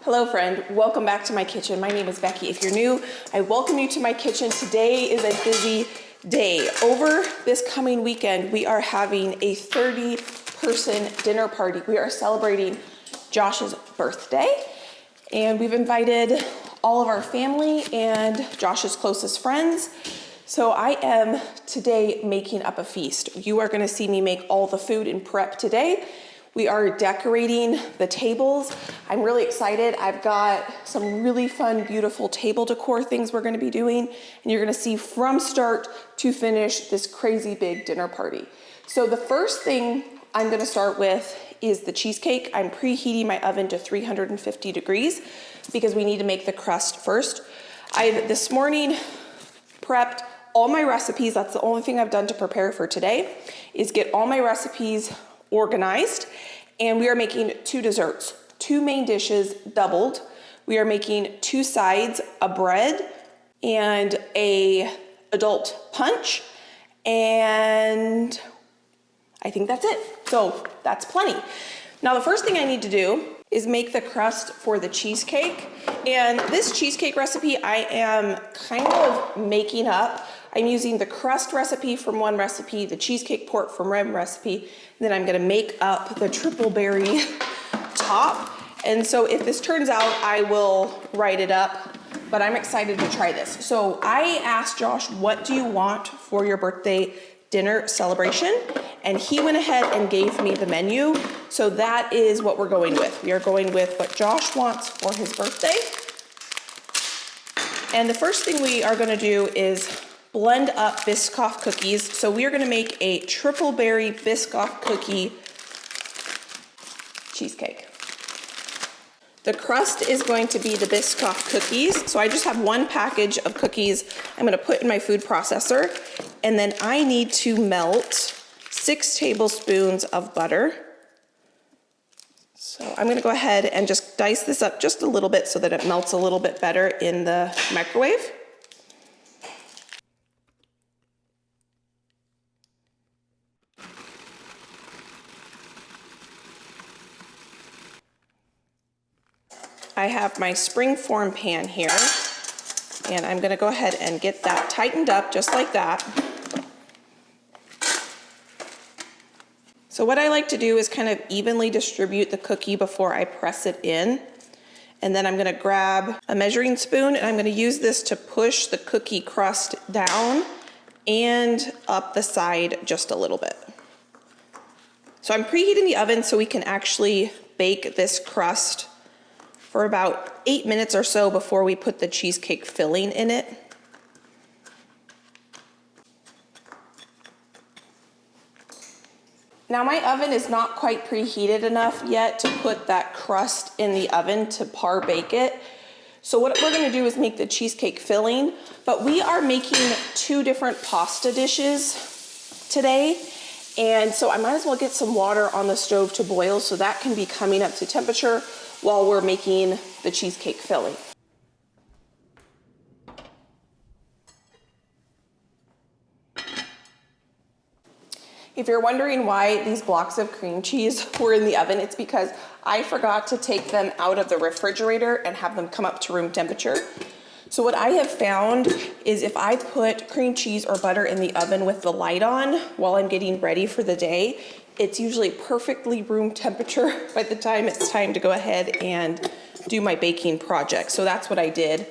Hello friend, welcome back to my kitchen. My name is Becky. If you're new, I welcome you to my kitchen. Today is a busy day. Over this coming weekend, we are having a 30-person dinner party. We are celebrating Josh's birthday, and we've invited all of our family and Josh's closest friends. So I am today making up a feast. You are gonna see me make all the food and prep today. We are decorating the tables. I'm really excited. I've got some really fun, beautiful table decor things we're gonna be doing, and you're gonna see from start to finish this crazy big dinner party. So the first thing I'm gonna start with is the cheesecake. I'm preheating my oven to 350 degrees because we need to make the crust first. I've this morning prepped all my recipes. That's the only thing I've done to prepare for today, is get all my recipes organized. And we are making two desserts, two main dishes doubled. We are making two sides, a bread and a adult punch. And I think that's it. So that's plenty. Now the first thing I need to do is make the crust for the cheesecake. And this cheesecake recipe I am kind of making up. I'm using the crust recipe from one recipe, the cheesecake port from one recipe, and then I'm gonna make up the triple berry top. And so if this turns out, I will write it up, but I'm excited to try this. So I asked Josh, what do you want for your birthday dinner celebration? And he went ahead and gave me the menu. So that is what we're going with. We are going with what Josh wants for his birthday. And the first thing we are gonna do is blend up Biscoff cookies. So we are gonna make a triple berry Biscoff cookie cheesecake. The crust is going to be the Biscoff cookies. So I just have one package of cookies I'm gonna put in my food processor. And then I need to melt 6 tablespoons of butter. So I'm gonna go ahead and just dice this up just a little bit so that it melts a little bit better in the microwave. I have my springform pan here, and I'm gonna go ahead and get that tightened up just like that. So what I like to do is kind of evenly distribute the cookie before I press it in. And then I'm gonna grab a measuring spoon, and I'm gonna use this to push the cookie crust down and up the side just a little bit. So I'm preheating the oven so we can actually bake this crust for about 8 minutes or so before we put the cheesecake filling in it. Now my oven is not quite preheated enough yet to put that crust in the oven to par bake it. So what we're gonna do is make the cheesecake filling, but we are making 2 different pasta dishes today. And so I might as well get some water on the stove to boil so that can be coming up to temperature while we're making the cheesecake filling. If you're wondering why these blocks of cream cheese were in the oven, it's because I forgot to take them out of the refrigerator and have them come up to room temperature. So what I have found is if I put cream cheese or butter in the oven with the light on while I'm getting ready for the day, it's usually perfectly room temperature by the time it's time to go ahead and do my baking project. So that's what I did.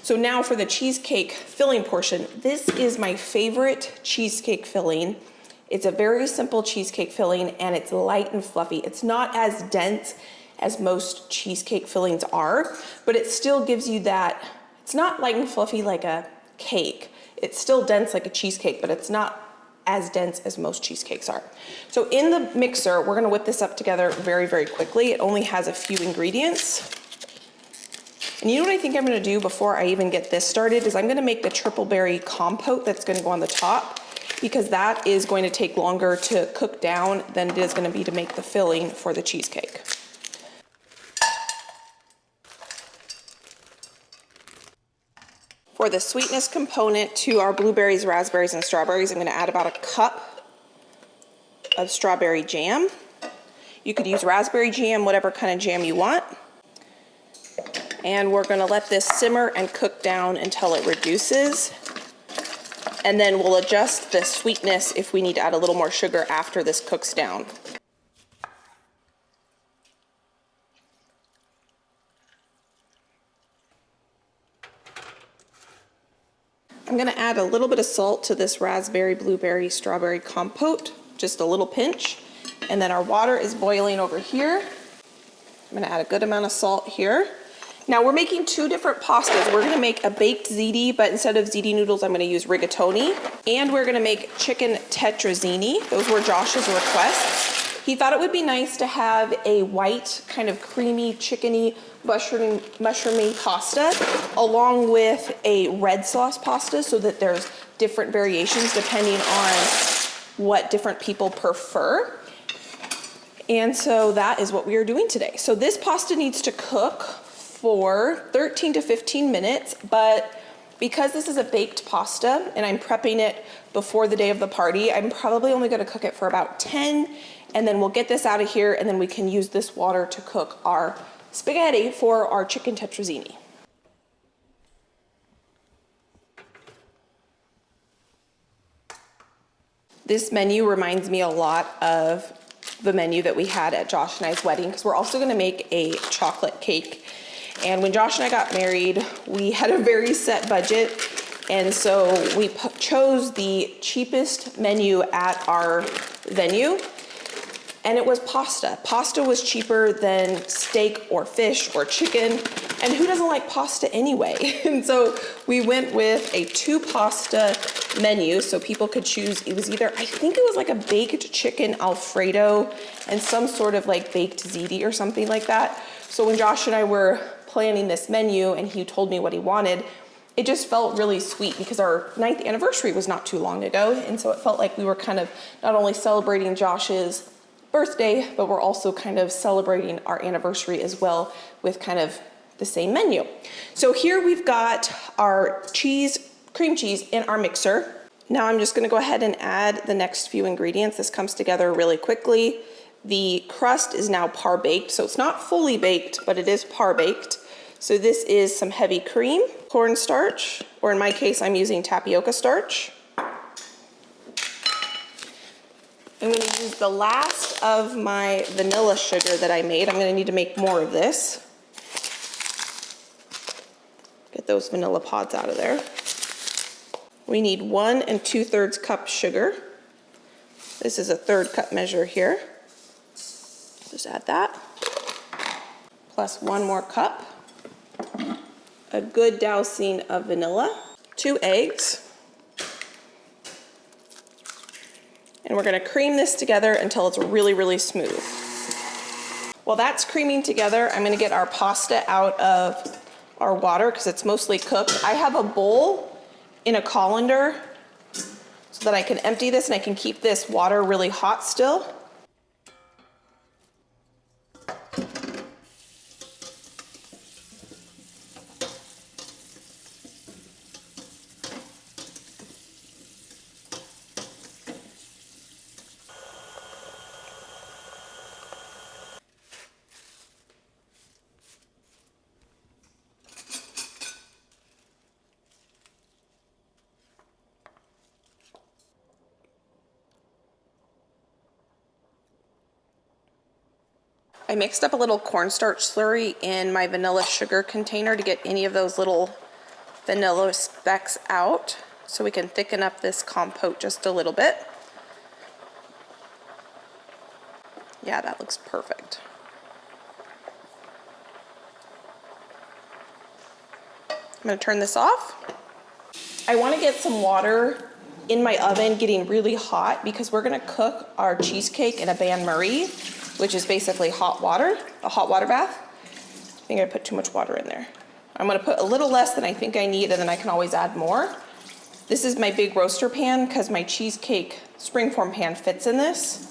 So now for the cheesecake filling portion, this is my favorite cheesecake filling. It's a very simple cheesecake filling, and it's light and fluffy. It's not as dense as most cheesecake fillings are, but it still gives you that, it's not light and fluffy like a cake. It's still dense like a cheesecake, but it's not as dense as most cheesecakes are. So in the mixer, we're gonna whip this up together very, very quickly. It only has a few ingredients. And you know what I think I'm gonna do before I even get this started is I'm gonna make the triple berry compote that's gonna go on the top, because that is going to take longer to cook down than it is gonna be to make the filling for the cheesecake. For the sweetness component to our blueberries, raspberries, and strawberries, I'm gonna add about a cup of strawberry jam. You could use raspberry jam, whatever kind of jam you want. And we're gonna let this simmer and cook down until it reduces. And then we'll adjust the sweetness if we need to add a little more sugar after this cooks down. I'm gonna add a little bit of salt to this raspberry, blueberry, strawberry compote, just a little pinch. And then our water is boiling over here. I'm gonna add a good amount of salt here. Now we're making two different pastas. We're gonna make a baked ziti, but instead of ziti noodles, I'm gonna use rigatoni. And we're gonna make chicken tetrazzini. Those were Josh's requests. He thought it would be nice to have a white, kind of creamy, chickeny, mushroomy pasta along with a red sauce pasta so that there's different variations depending on what different people prefer. And so that is what we are doing today. So this pasta needs to cook for 13 to 15 minutes, but because this is a baked pasta and I'm prepping it before the day of the party, I'm probably only gonna cook it for about 10, and then we'll get this out of here and then we can use this water to cook our spaghetti for our chicken tetrazzini. This menu reminds me a lot of the menu that we had at Josh and I's wedding, because we're also gonna make a chocolate cake. And when Josh and I got married, we had a very set budget. And so we chose the cheapest menu at our venue. And it was pasta. Pasta was cheaper than steak or fish or chicken. And who doesn't like pasta anyway? And so we went with a 2 pasta menu so people could choose. It was either, I think it was like a baked chicken Alfredo and some sort of like baked ziti or something like that. So when Josh and I were planning this menu and he told me what he wanted, it just felt really sweet because our 9th anniversary was not too long ago. And so it felt like we were kind of not only celebrating Josh's birthday, but we're also kind of celebrating our anniversary as well with kind of the same menu. So here we've got our cream cheese in our mixer. Now I'm just gonna go ahead and add the next few ingredients. This comes together really quickly. The crust is now par baked, so it's not fully baked, but it is par baked. So this is some heavy cream, cornstarch, or in my case, I'm using tapioca starch. I'm going to use the last of my vanilla sugar that I made. I'm going to need to make more of this. Get those vanilla pods out of there. We need 1 2/3 cup sugar. This is a 1/3 cup measure here. Just add that. Plus 1 more cup. A good dousing of vanilla. 2 eggs. And we're gonna cream this together until it's really, really smooth. While that's creaming together, I'm gonna get our pasta out of our water because it's mostly cooked. I have a bowl in a colander so that I can empty this and I can keep this water really hot still. I mixed up a little cornstarch slurry in my vanilla sugar container to get any of those little vanilla specks out so we can thicken up this compote just a little bit. Yeah, that looks perfect. I'm gonna turn this off. I wanna get some water in my oven getting really hot because we're gonna cook our cheesecake in a bain-marie, which is basically hot water, a hot water bath. I think I put too much water in there. I'm gonna put a little less than I think I need and then I can always add more. This is my big roaster pan because my cheesecake springform pan fits in this.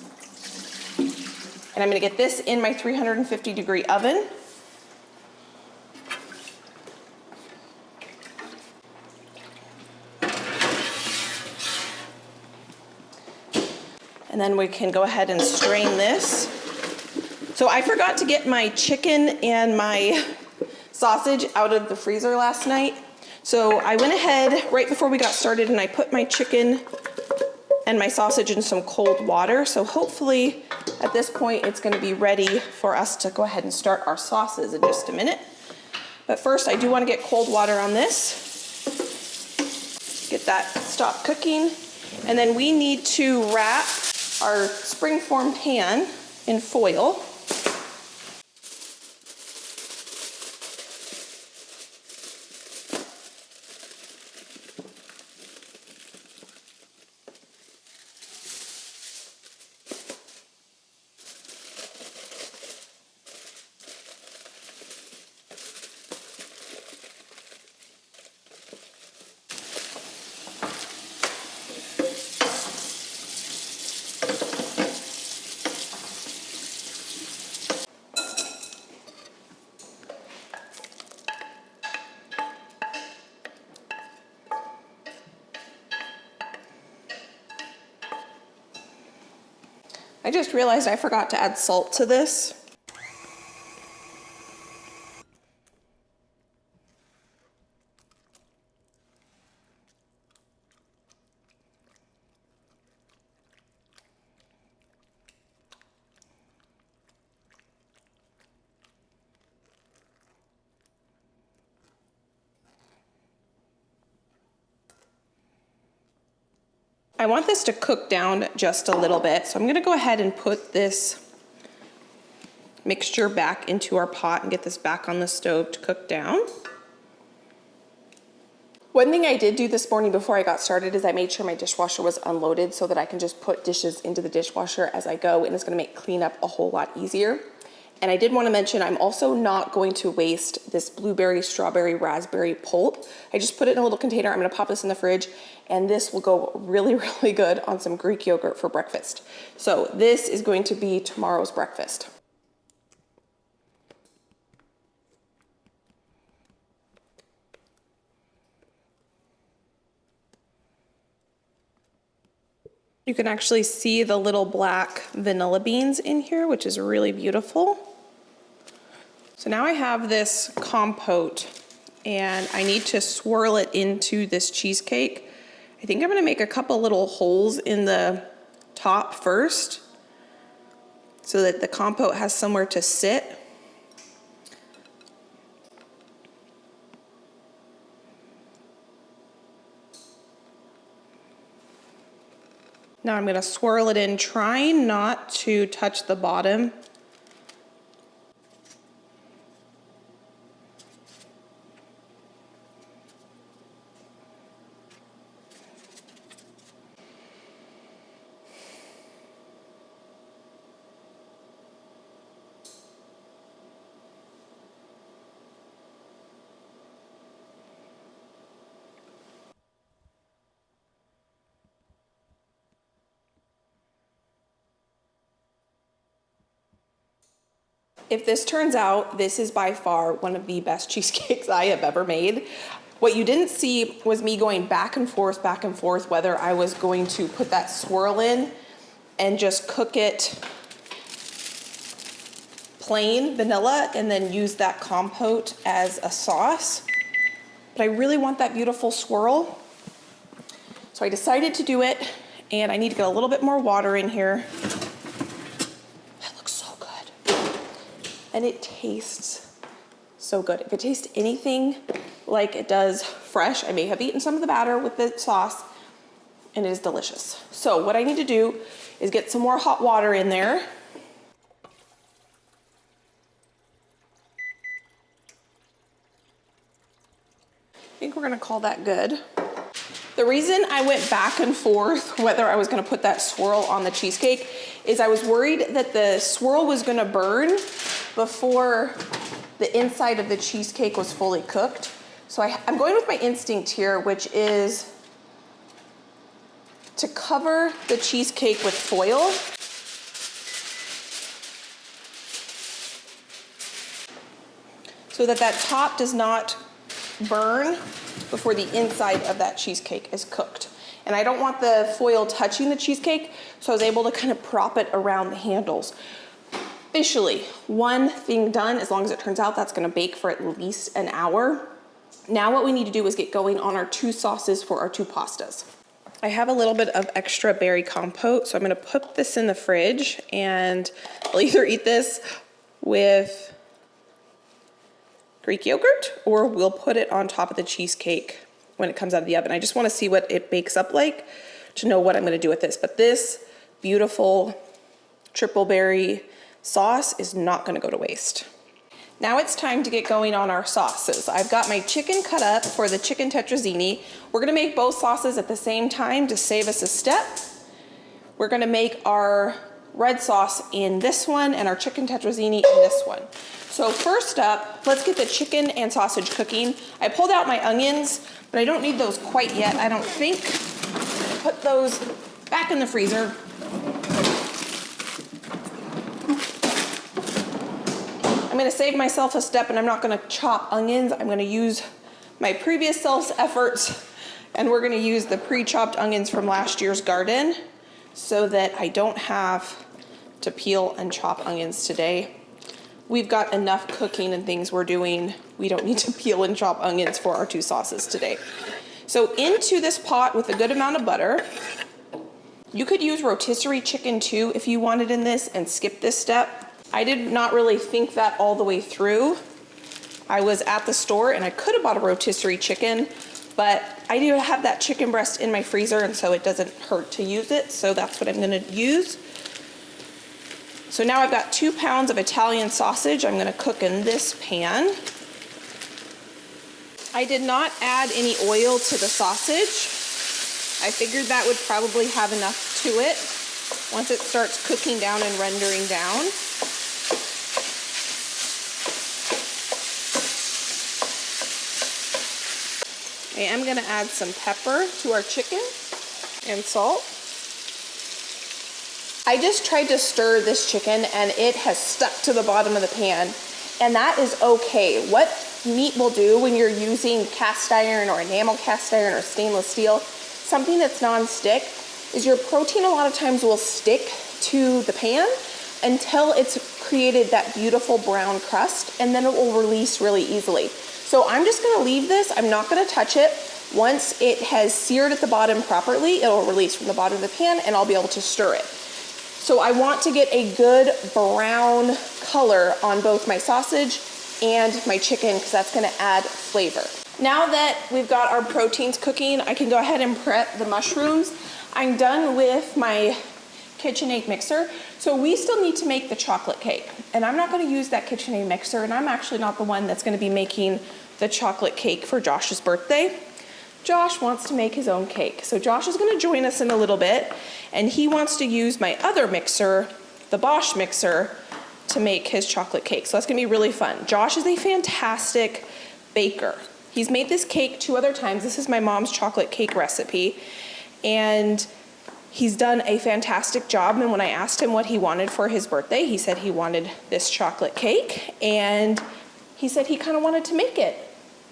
And I'm gonna get this in my 350-degree oven. And then we can go ahead and strain this. So I forgot to get my chicken and my sausage out of the freezer last night. So I went ahead right before we got started and I put my chicken and my sausage in some cold water. So hopefully at this point it's gonna be ready for us to go ahead and start our sauces in just a minute. But first I do wanna get cold water on this. Get that stopped cooking. And then we need to wrap our springform pan in foil. I just realized I forgot to add salt to this. I want this to cook down just a little bit, so I'm gonna go ahead and put this mixture back into our pot and get this back on the stove to cook down. One thing I did do this morning before I got started is I made sure my dishwasher was unloaded so that I can just put dishes into the dishwasher as I go, and it's gonna make cleanup a whole lot easier. And I did want to mention I'm also not going to waste this blueberry, strawberry, raspberry pulp. I just put it in a little container. I'm going to pop this in the fridge, and this will go really, really good on some Greek yogurt for breakfast. So this is going to be tomorrow's breakfast. You can actually see the little black vanilla beans in here, which is really beautiful. So now I have this compote and I need to swirl it into this cheesecake. I think I'm gonna make a couple little holes in the top first so that the compote has somewhere to sit. Now I'm gonna swirl it in, trying not to touch the bottom. If this turns out, this is by far one of the best cheesecakes I have ever made. What you didn't see was me going back and forth, whether I was going to put that swirl in and just cook it plain vanilla and then use that compote as a sauce. But I really want that beautiful swirl. So I decided to do it, and I need to get a little bit more water in here. And it tastes so good. If it tastes anything like it does fresh, I may have eaten some of the batter with the sauce, and it is delicious. So what I need to do is get some more hot water in there. I think we're gonna call that good. The reason I went back and forth whether I was gonna put that swirl on the cheesecake is I was worried that the swirl was gonna burn before the inside of the cheesecake was fully cooked. So I'm going with my instinct here, which is to cover the cheesecake with foil. So that that top does not burn before the inside of that cheesecake is cooked. And I don't want the foil touching the cheesecake, so I was able to kind of prop it around the handles. officially one thing done. As long as it turns out that's gonna bake for at least an hour. Now what we need to do is get going on our 2 sauces for our 2 pastas. I have a little bit of extra berry compote, so I'm gonna put this in the fridge, and I'll either eat this with Greek yogurt or we'll put it on top of the cheesecake when it comes out of the oven. I just wanna see what it bakes up like to know what I'm gonna do with this. But this beautiful triple berry sauce is not gonna go to waste. Now it's time to get going on our sauces. I've got my chicken cut up for the chicken tetrazzini. We're gonna make both sauces at the same time to save us a step. We're gonna make our red sauce in this one and our chicken tetrazzini in this one. So first up, let's get the chicken and sausage cooking. I pulled out my onions, but I don't need those quite yet, I don't think. Put those back in the freezer. I'm gonna save myself a step and I'm not gonna chop onions. I'm gonna use my previous self's efforts, and we're gonna use the pre-chopped onions from last year's garden so that I don't have to peel and chop onions today. We've got enough cooking and things we're doing. We don't need to peel and chop onions for our 2 sauces today. So into this pot with a good amount of butter. You could use rotisserie chicken too if you wanted in this and skip this step. I did not really think that all the way through. I was at the store and I could have bought a rotisserie chicken, but I do have that chicken breast in my freezer, and so it doesn't hurt to use it. So that's what I'm gonna use. So now I've got 2 pounds of Italian sausage I'm gonna cook in this pan. I did not add any oil to the sausage. I figured that would probably have enough to it once it starts cooking down and rendering down. I am gonna add some pepper to our chicken and salt. I just tried to stir this chicken and it has stuck to the bottom of the pan, and that is okay. What meat will do when you're using cast iron or enamel cast iron or stainless steel, something that's non-stick, is your protein a lot of times will stick to the pan until it's created that beautiful brown crust, and then it will release really easily. So I'm just gonna leave this, I'm not gonna touch it. Once it has seared at the bottom properly, it'll release from the bottom of the pan and I'll be able to stir it. So I want to get a good brown color on both my sausage and my chicken because that's gonna add flavor. Now that we've got our proteins cooking, I can go ahead and prep the mushrooms. I'm done with my KitchenAid mixer. So we still need to make the chocolate cake. And I'm not gonna use that KitchenAid mixer, and I'm actually not the one that's gonna be making the chocolate cake for Josh's birthday. Josh wants to make his own cake. So Josh is gonna join us in a little bit, and he wants to use my other mixer, the Bosch mixer, to make his chocolate cake. So that's gonna be really fun. Josh is a fantastic baker. He's made this cake 2 other times. This is my mom's chocolate cake recipe, and he's done a fantastic job. And when I asked him what he wanted for his birthday, he said he wanted this chocolate cake, and he said he kind of wanted to make it.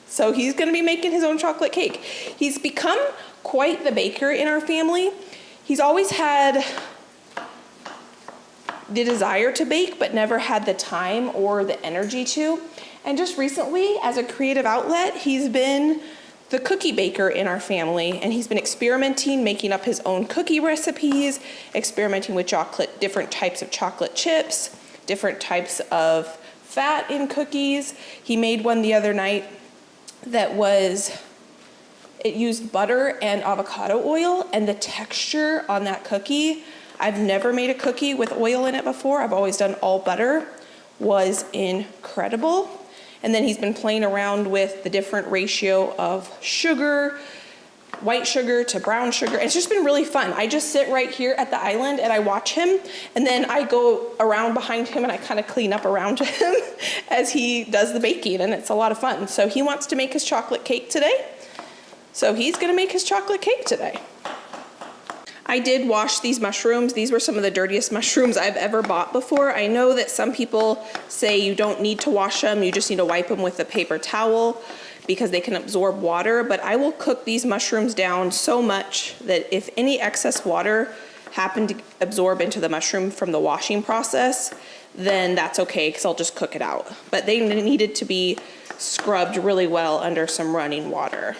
So he's gonna be making his own chocolate cake. He's become quite the baker in our family. He's always had the desire to bake, but never had the time or the energy to. And just recently, as a creative outlet, he's been the cookie baker in our family, and he's been experimenting, making up his own cookie recipes, experimenting with chocolate, different types of chocolate chips, different types of fat in cookies. He made one the other night that it used butter and avocado oil, and the texture on that cookie, I've never made a cookie with oil in it before. I've always done all butter, was incredible. And then he's been playing around with the different ratio of sugar, white sugar to brown sugar. It's just been really fun. I just sit right here at the island and I watch him, and then I go around behind him and I kind of clean up around him as he does the baking, and it's a lot of fun. So he wants to make his chocolate cake today. So he's gonna make his chocolate cake today. I did wash these mushrooms. These were some of the dirtiest mushrooms I've ever bought before. I know that some people say you don't need to wash them, you just need to wipe them with a paper towel because they can absorb water, but I will cook these mushrooms down so much that if any excess water happened to absorb into the mushroom from the washing process, then that's okay because I'll just cook it out. But they needed to be scrubbed really well under some running water.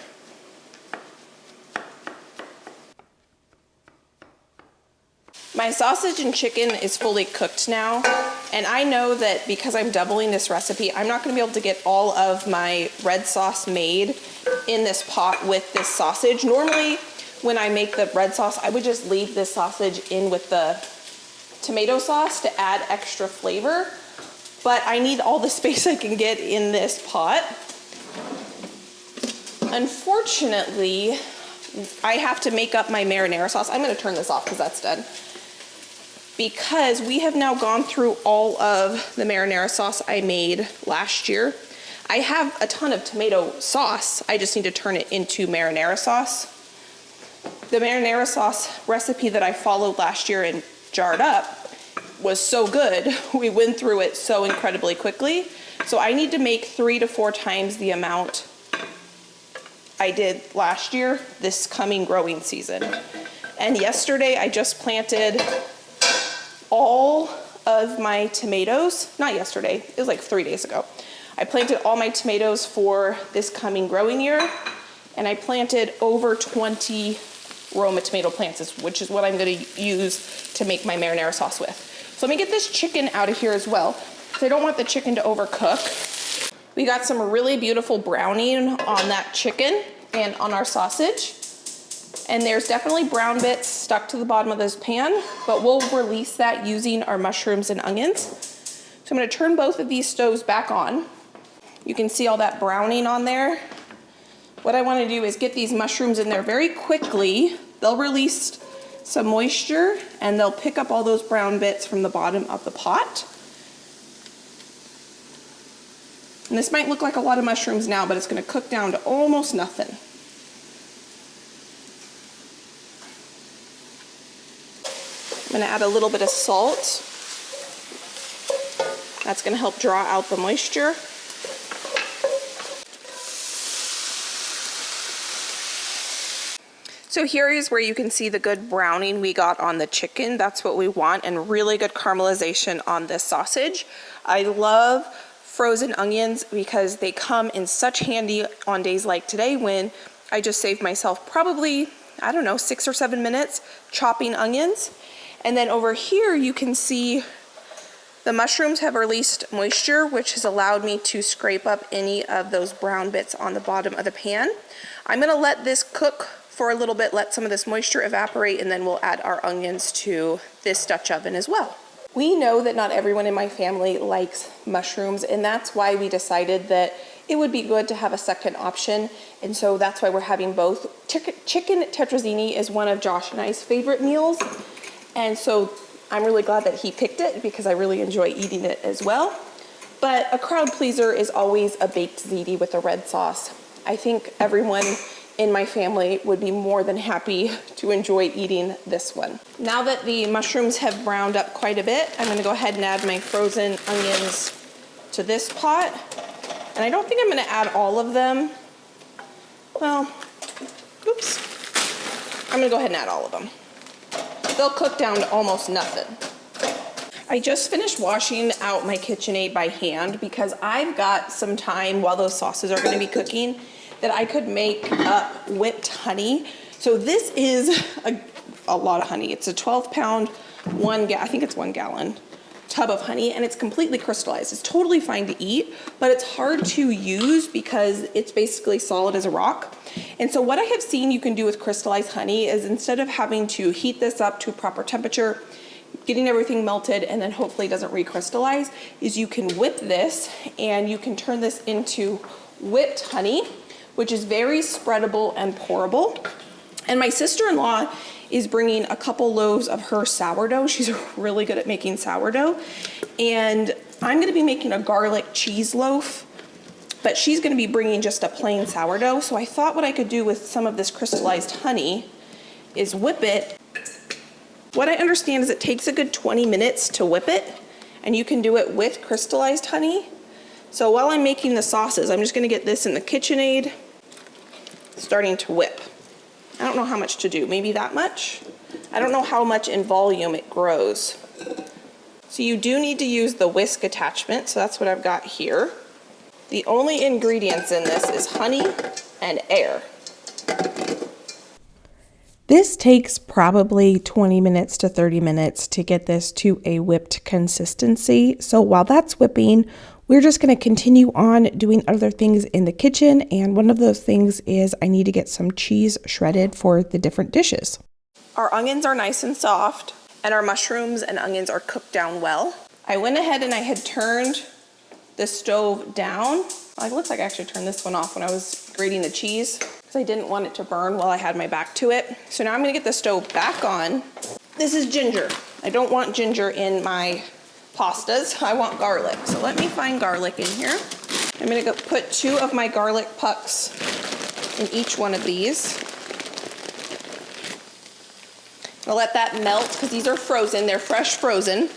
My sausage and chicken is fully cooked now, and I know that because I'm doubling this recipe, I'm not gonna be able to get all of my red sauce made in this pot with this sausage. Normally, when I make the red sauce, I would just leave this sausage in with the tomato sauce to add extra flavor, but I need all the space I can get in this pot. Unfortunately, I have to make up my marinara sauce. I'm gonna turn this off because that's done. Because we have now gone through all of the marinara sauce I made last year. I have a ton of tomato sauce. I just need to turn it into marinara sauce. The marinara sauce recipe that I followed last year and jarred up was so good. We went through it so incredibly quickly. So I need to make 3 to 4 times the amount I did last year this coming growing season. And yesterday I just planted all of my tomatoes, not yesterday, it was like 3 days ago. I planted all my tomatoes for this coming growing year, and I planted over 20 Roma tomato plants, which is what I'm gonna use to make my marinara sauce with. So let me get this chicken out of here as well, because I don't want the chicken to overcook. We got some really beautiful browning on that chicken and on our sausage. And there's definitely brown bits stuck to the bottom of this pan, but we'll release that using our mushrooms and onions. So I'm gonna turn both of these stoves back on. You can see all that browning on there. What I wanna do is get these mushrooms in there very quickly. They'll release some moisture and they'll pick up all those brown bits from the bottom of the pot. And this might look like a lot of mushrooms now, but it's gonna cook down to almost nothing. I'm gonna add a little bit of salt. That's gonna help draw out the moisture. So here is where you can see the good browning we got on the chicken. That's what we want, and really good caramelization on this sausage. I love frozen onions because they come in such handy on days like today when I just saved myself probably, I don't know, 6 or 7 minutes chopping onions. And then over here you can see the mushrooms have released moisture, which has allowed me to scrape up any of those brown bits on the bottom of the pan. I'm gonna let this cook for a little bit, let some of this moisture evaporate, and then we'll add our onions to this Dutch oven as well. We know that not everyone in my family likes mushrooms, and that's why we decided that it would be good to have a second option, and so that's why we're having both. Chicken tetrazzini is one of Josh and I's favorite meals, and so I'm really glad that he picked it because I really enjoy eating it as well. But a crowd pleaser is always a baked ziti with a red sauce. I think everyone in my family would be more than happy to enjoy eating this one. Now that the mushrooms have browned up quite a bit, I'm gonna go ahead and add my frozen onions to this pot. And I don't think I'm gonna add all of them. Well, oops. I'm gonna go ahead and add all of them. They'll cook down to almost nothing. I just finished washing out my KitchenAid by hand because I've got some time while those sauces are gonna be cooking that I could make up whipped honey. So this is a lot of honey. It's a 12-pound, I think it's 1 gallon tub of honey, and it's completely crystallized. It's totally fine to eat, but it's hard to use because it's basically solid as a rock. And so what I have seen you can do with crystallized honey is instead of having to heat this up to a proper temperature, getting everything melted, and then hopefully it doesn't recrystallize, is you can whip this and you can turn this into whipped honey, which is very spreadable and pourable. And my sister-in-law is bringing a couple loaves of her sourdough. She's really good at making sourdough. And I'm gonna be making a garlic cheese loaf, but she's gonna be bringing just a plain sourdough. So I thought what I could do with some of this crystallized honey is whip it. What I understand is it takes a good 20 minutes to whip it, and you can do it with crystallized honey. So while I'm making the sauces, I'm just gonna get this in the KitchenAid, starting to whip. I don't know how much to do, maybe that much? I don't know how much in volume it grows. So you do need to use the whisk attachment, so that's what I've got here. The only ingredients in this is honey and air. This takes probably 20 minutes to 30 minutes to get this to a whipped consistency. So while that's whipping, we're just going to continue on doing other things in the kitchen. And one of those things is I need to get some cheese shredded for the different dishes. Our onions are nice and soft, and our mushrooms and onions are cooked down well. I went ahead and I had turned the stove down. It looks like I actually turned this one off when I was grating the cheese because I didn't want it to burn while I had my back to it. So now I'm gonna get the stove back on. This is ginger. I don't want ginger in my pastas. I want garlic. So let me find garlic in here. I'm gonna go put 2 of my garlic pucks in each one of these. I'll let that melt because these are frozen. They're fresh frozen.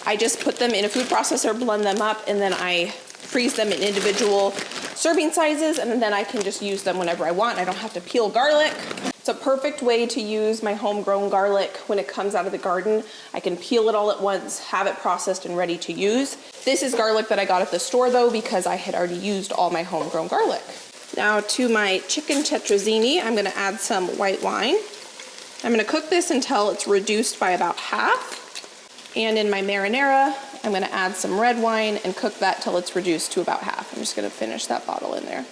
I just put them in a food processor, blend them up, and then I freeze them in individual serving sizes, and then I can just use them whenever I want. I don't have to peel garlic. It's a perfect way to use my homegrown garlic when it comes out of the garden. I can peel it all at once, have it processed and ready to use. This is garlic that I got at the store though, because I had already used all my homegrown garlic. Now to my chicken tetrazzini, I'm gonna add some white wine. I'm gonna cook this until it's reduced by about half. And in my marinara, I'm gonna add some red wine and cook that till it's reduced to about half. I'm just gonna finish that bottle in there.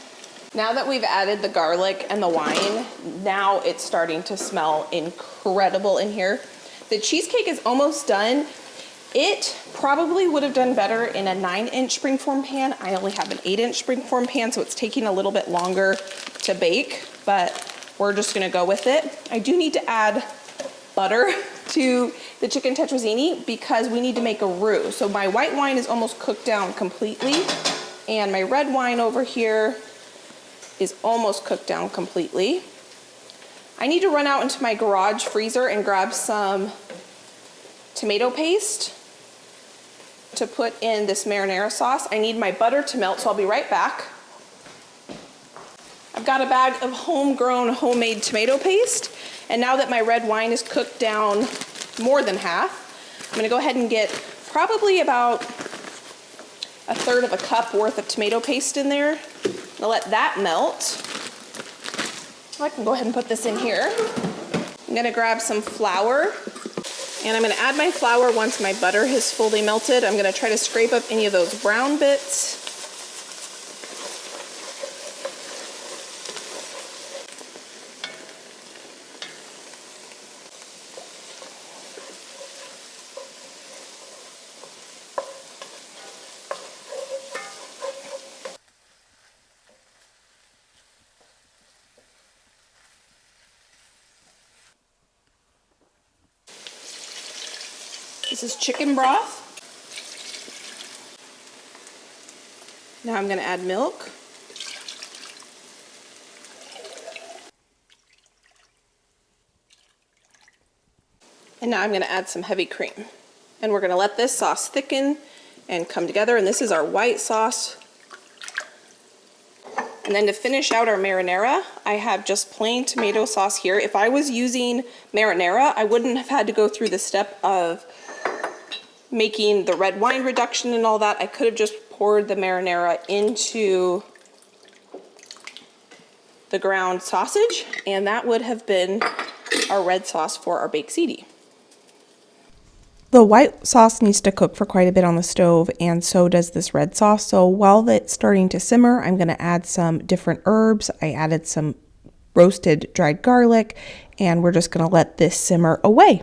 Now that we've added the garlic and the wine, now it's starting to smell incredible in here. The cheesecake is almost done. It probably would have done better in a 9-inch springform pan. I only have an 8-inch springform pan, so it's taking a little bit longer to bake, but we're just gonna go with it. I do need to add butter to the chicken tetrazzini because we need to make a roux. So my white wine is almost cooked down completely, and my red wine over here is almost cooked down completely. I need to run out into my garage freezer and grab some tomato paste to put in this marinara sauce. I need my butter to melt, so I'll be right back. I've got a bag of homegrown homemade tomato paste, and now that my red wine is cooked down more than half, I'm gonna go ahead and get probably about 1/3 of a cup worth of tomato paste in there. I'll let that melt. I can go ahead and put this in here. I'm gonna grab some flour, and I'm gonna add my flour once my butter has fully melted. I'm gonna try to scrape up any of those brown bits. This is chicken broth. Now I'm gonna add milk. And now I'm gonna add some heavy cream. And we're gonna let this sauce thicken and come together. And this is our white sauce. And then to finish out our marinara, I have just plain tomato sauce here. If I was using marinara, I wouldn't have had to go through the step of making the red wine reduction and all that. I could have just poured the marinara into the ground sausage, and that would have been our red sauce for our baked ziti. The white sauce needs to cook for quite a bit on the stove, and so does this red sauce. So while it's starting to simmer, I'm gonna add some different herbs. I added some roasted dried garlic, and we're just gonna let this simmer away.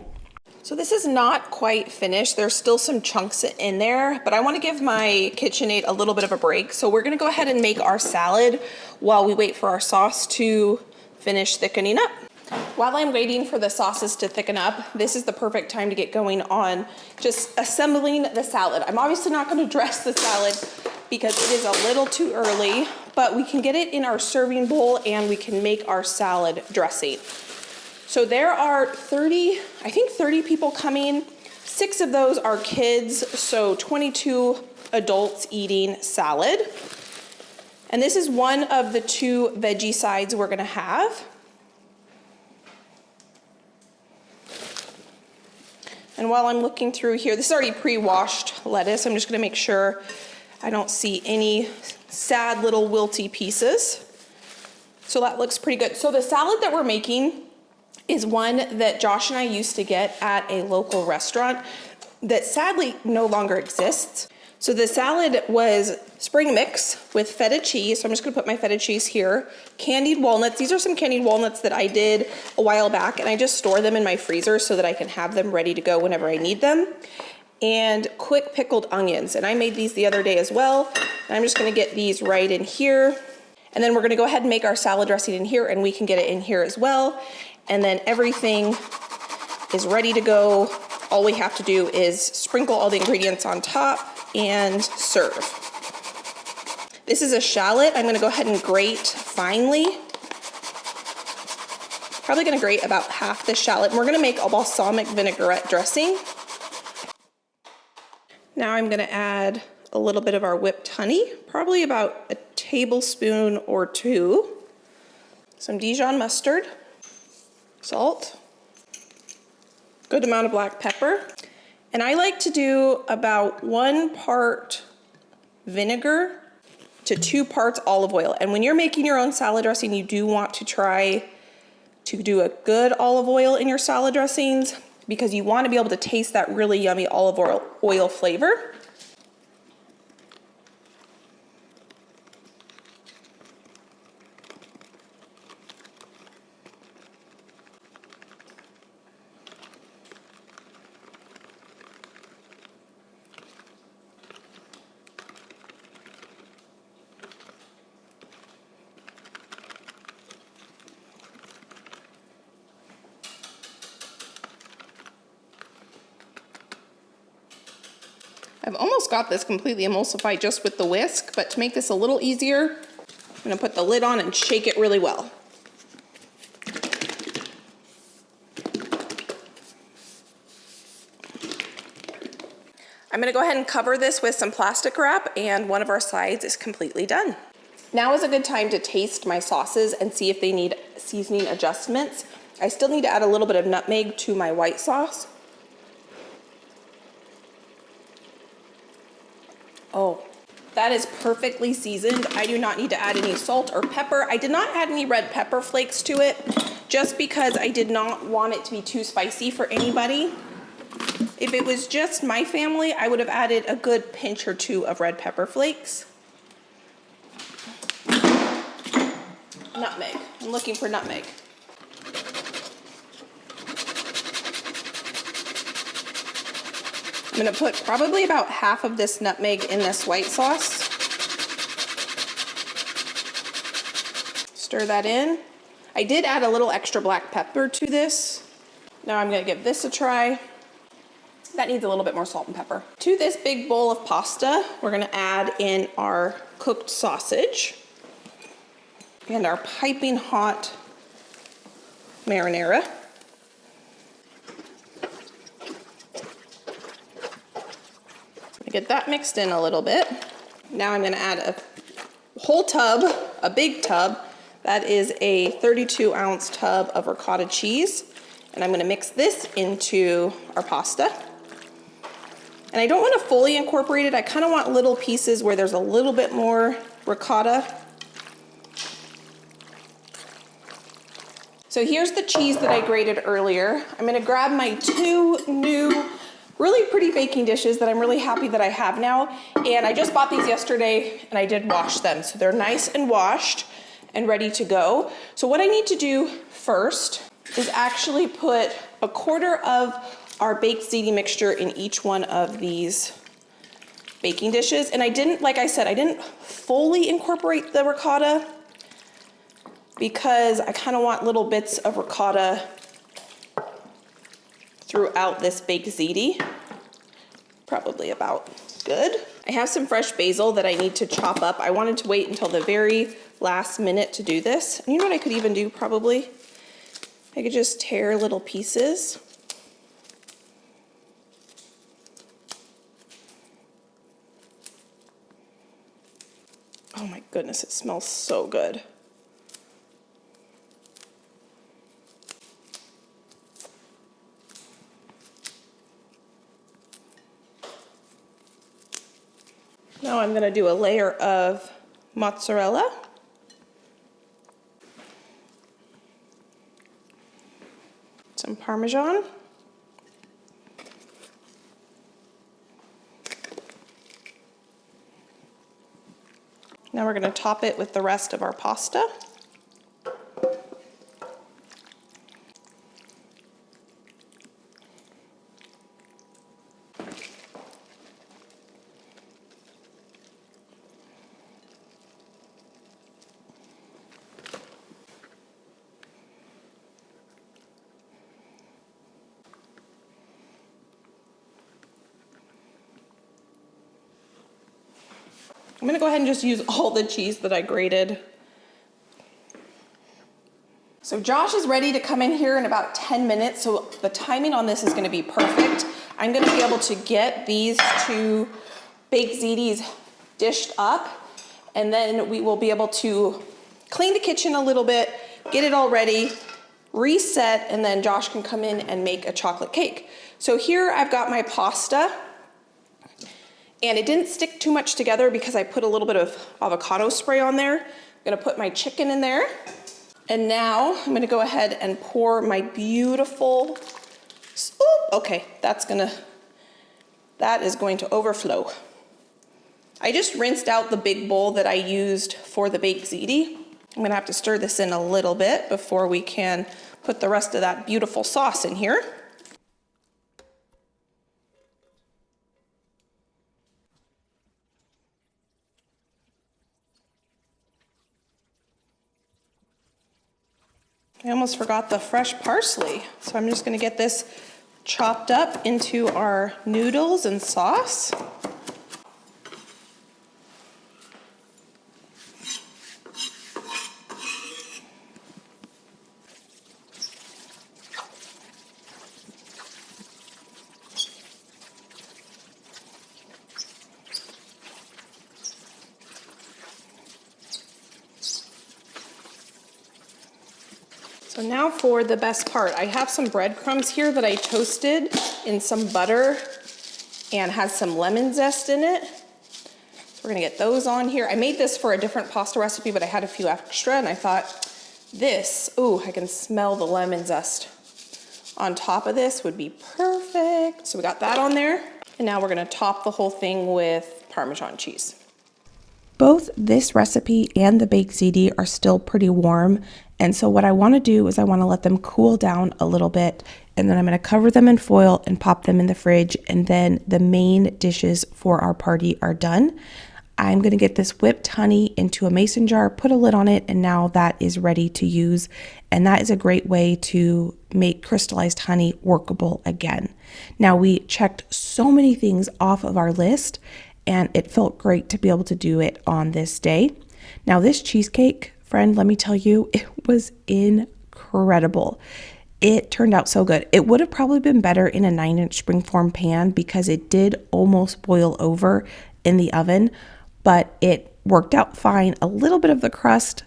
So this is not quite finished. There's still some chunks in there, but I want to give my KitchenAid a little bit of a break. So we're going to go ahead and make our salad while we wait for our sauce to finish thickening up. While I'm waiting for the sauces to thicken up, this is the perfect time to get going on just assembling the salad. I'm obviously not going to dress the salad because it is a little too early, but we can get it in our serving bowl and we can make our salad dressing. So there are 30 people coming. 6 of those are kids, so 22 adults eating salad. And this is one of the 2 veggie sides we're gonna have. And And while I'm looking through here, this is already pre-washed lettuce. I'm just gonna make sure I don't see any sad little wilty pieces. So that looks pretty good. So the salad that we're making is one that Josh and I used to get at a local restaurant that sadly no longer exists. So the salad was spring mix with feta cheese. So I'm just gonna put my feta cheese here. Candied walnuts. These are some candied walnuts that I did a while back, and I just store them in my freezer so that I can have them ready to go whenever I need them. And quick pickled onions. And I made these the other day as well. And I'm just gonna get these right in here. And then we're gonna go ahead and make our salad dressing in here, and we can get it in here as well. And then everything is ready to go. All we have to do is sprinkle all the ingredients on top and serve. This is a shallot. I'm gonna go ahead and grate finely. Probably gonna grate about half the shallot. And we're gonna make a balsamic vinaigrette dressing. Now I'm gonna add a little bit of our whipped honey, probably about a tablespoon or two. Some Dijon mustard, salt, good amount of black pepper. And I like to do about 1 part vinegar to 2 parts olive oil. And when you're making your own salad dressing, you do want to try to do a good olive oil in your salad dressings because you want to be able to taste that really yummy olive oil flavor. I've almost got this completely emulsified just with the whisk, but to make this a little easier, I'm gonna put the lid on and shake it really well. I'm gonna go ahead and cover this with some plastic wrap, and one of our sides is completely done. Now is a good time to taste my sauces and see if they need seasoning adjustments. I still need to add a little bit of nutmeg to my white sauce. Oh, that is perfectly seasoned. I do not need to add any salt or pepper. I did not add any red pepper flakes to it just because I did not want it to be too spicy for anybody. If it was just my family, I would have added a good pinch or 2 of red pepper flakes. Nutmeg. I'm looking for nutmeg. I'm gonna put probably about half of this nutmeg in this white sauce. Stir that in. I did add a little extra black pepper to this. Now I'm gonna give this a try. That needs a little bit more salt and pepper. To this big bowl of pasta, we're gonna add in our cooked sausage and our piping hot marinara. Get that mixed in a little bit. Now I'm gonna add a whole tub, a big tub. That is a 32-ounce tub of ricotta cheese. And I'm gonna mix this into our pasta. And I don't wanna fully incorporate it. I kinda want little pieces where there's a little bit more ricotta. So here's the cheese that I grated earlier. I'm gonna grab my 2 new really pretty baking dishes that I'm really happy that I have now. And I just bought these yesterday and I did wash them. So they're nice and washed and ready to go. So what I need to do first is actually put a quarter of our baked ziti mixture in each one of these baking dishes. And I didn't, like I said, I didn't fully incorporate the ricotta because I kind of want little bits of ricotta throughout this baked ziti. Probably about good. I have some fresh basil that I need to chop up. I wanted to wait until the very last minute to do this. And you know what I could even do probably? I could just tear little pieces. Oh my goodness, it smells so good. Now I'm gonna do a layer of mozzarella. Some Parmesan. Now we're gonna top it with the rest of our pasta. I'm gonna go ahead and just use all the cheese that I grated. So Josh is ready to come in here in about 10 minutes, so the timing on this is gonna be perfect. I'm gonna be able to get these two baked ziti's dished up, and then we will be able to clean the kitchen a little bit, get it all ready, reset, and then Josh can come in and make a chocolate cake. So here I've got my pasta. And it didn't stick too much together because I put a little bit of avocado spray on there. I'm gonna put my chicken in there. And now I'm gonna go ahead and pour my beautiful, okay, that is going to overflow. I just rinsed out the big bowl that I used for the baked ziti. I'm gonna have to stir this in a little bit before we can put the rest of that beautiful sauce in here. I almost forgot the fresh parsley. So I'm just gonna get this chopped up into our noodles and sauce. So now for the best part. I have some breadcrumbs here that I toasted in some butter and has some lemon zest in it. So we're gonna get those on here. I made this for a different pasta recipe, but I had a few extra and I thought this, ooh, I can smell the lemon zest on top of this would be perfect. So we got that on there. And now we're gonna top the whole thing with Parmesan cheese. Both this recipe and the baked ziti are still pretty warm. And so what I want to do is I want to let them cool down a little bit, and then I'm going to cover them in foil and pop them in the fridge, and then the main dishes for our party are done. I'm going to get this whipped honey into a mason jar, put a lid on it, and now that is ready to use. And that is a great way to make crystallized honey workable again. Now we checked so many things off of our list, and it felt great to be able to do it on this day. Now this cheesecake, friend, let me tell you, it was incredible. It turned out so good. It would have probably been better in a 9-inch springform pan because it did almost boil over in the oven, but it worked out fine. A little bit of the crust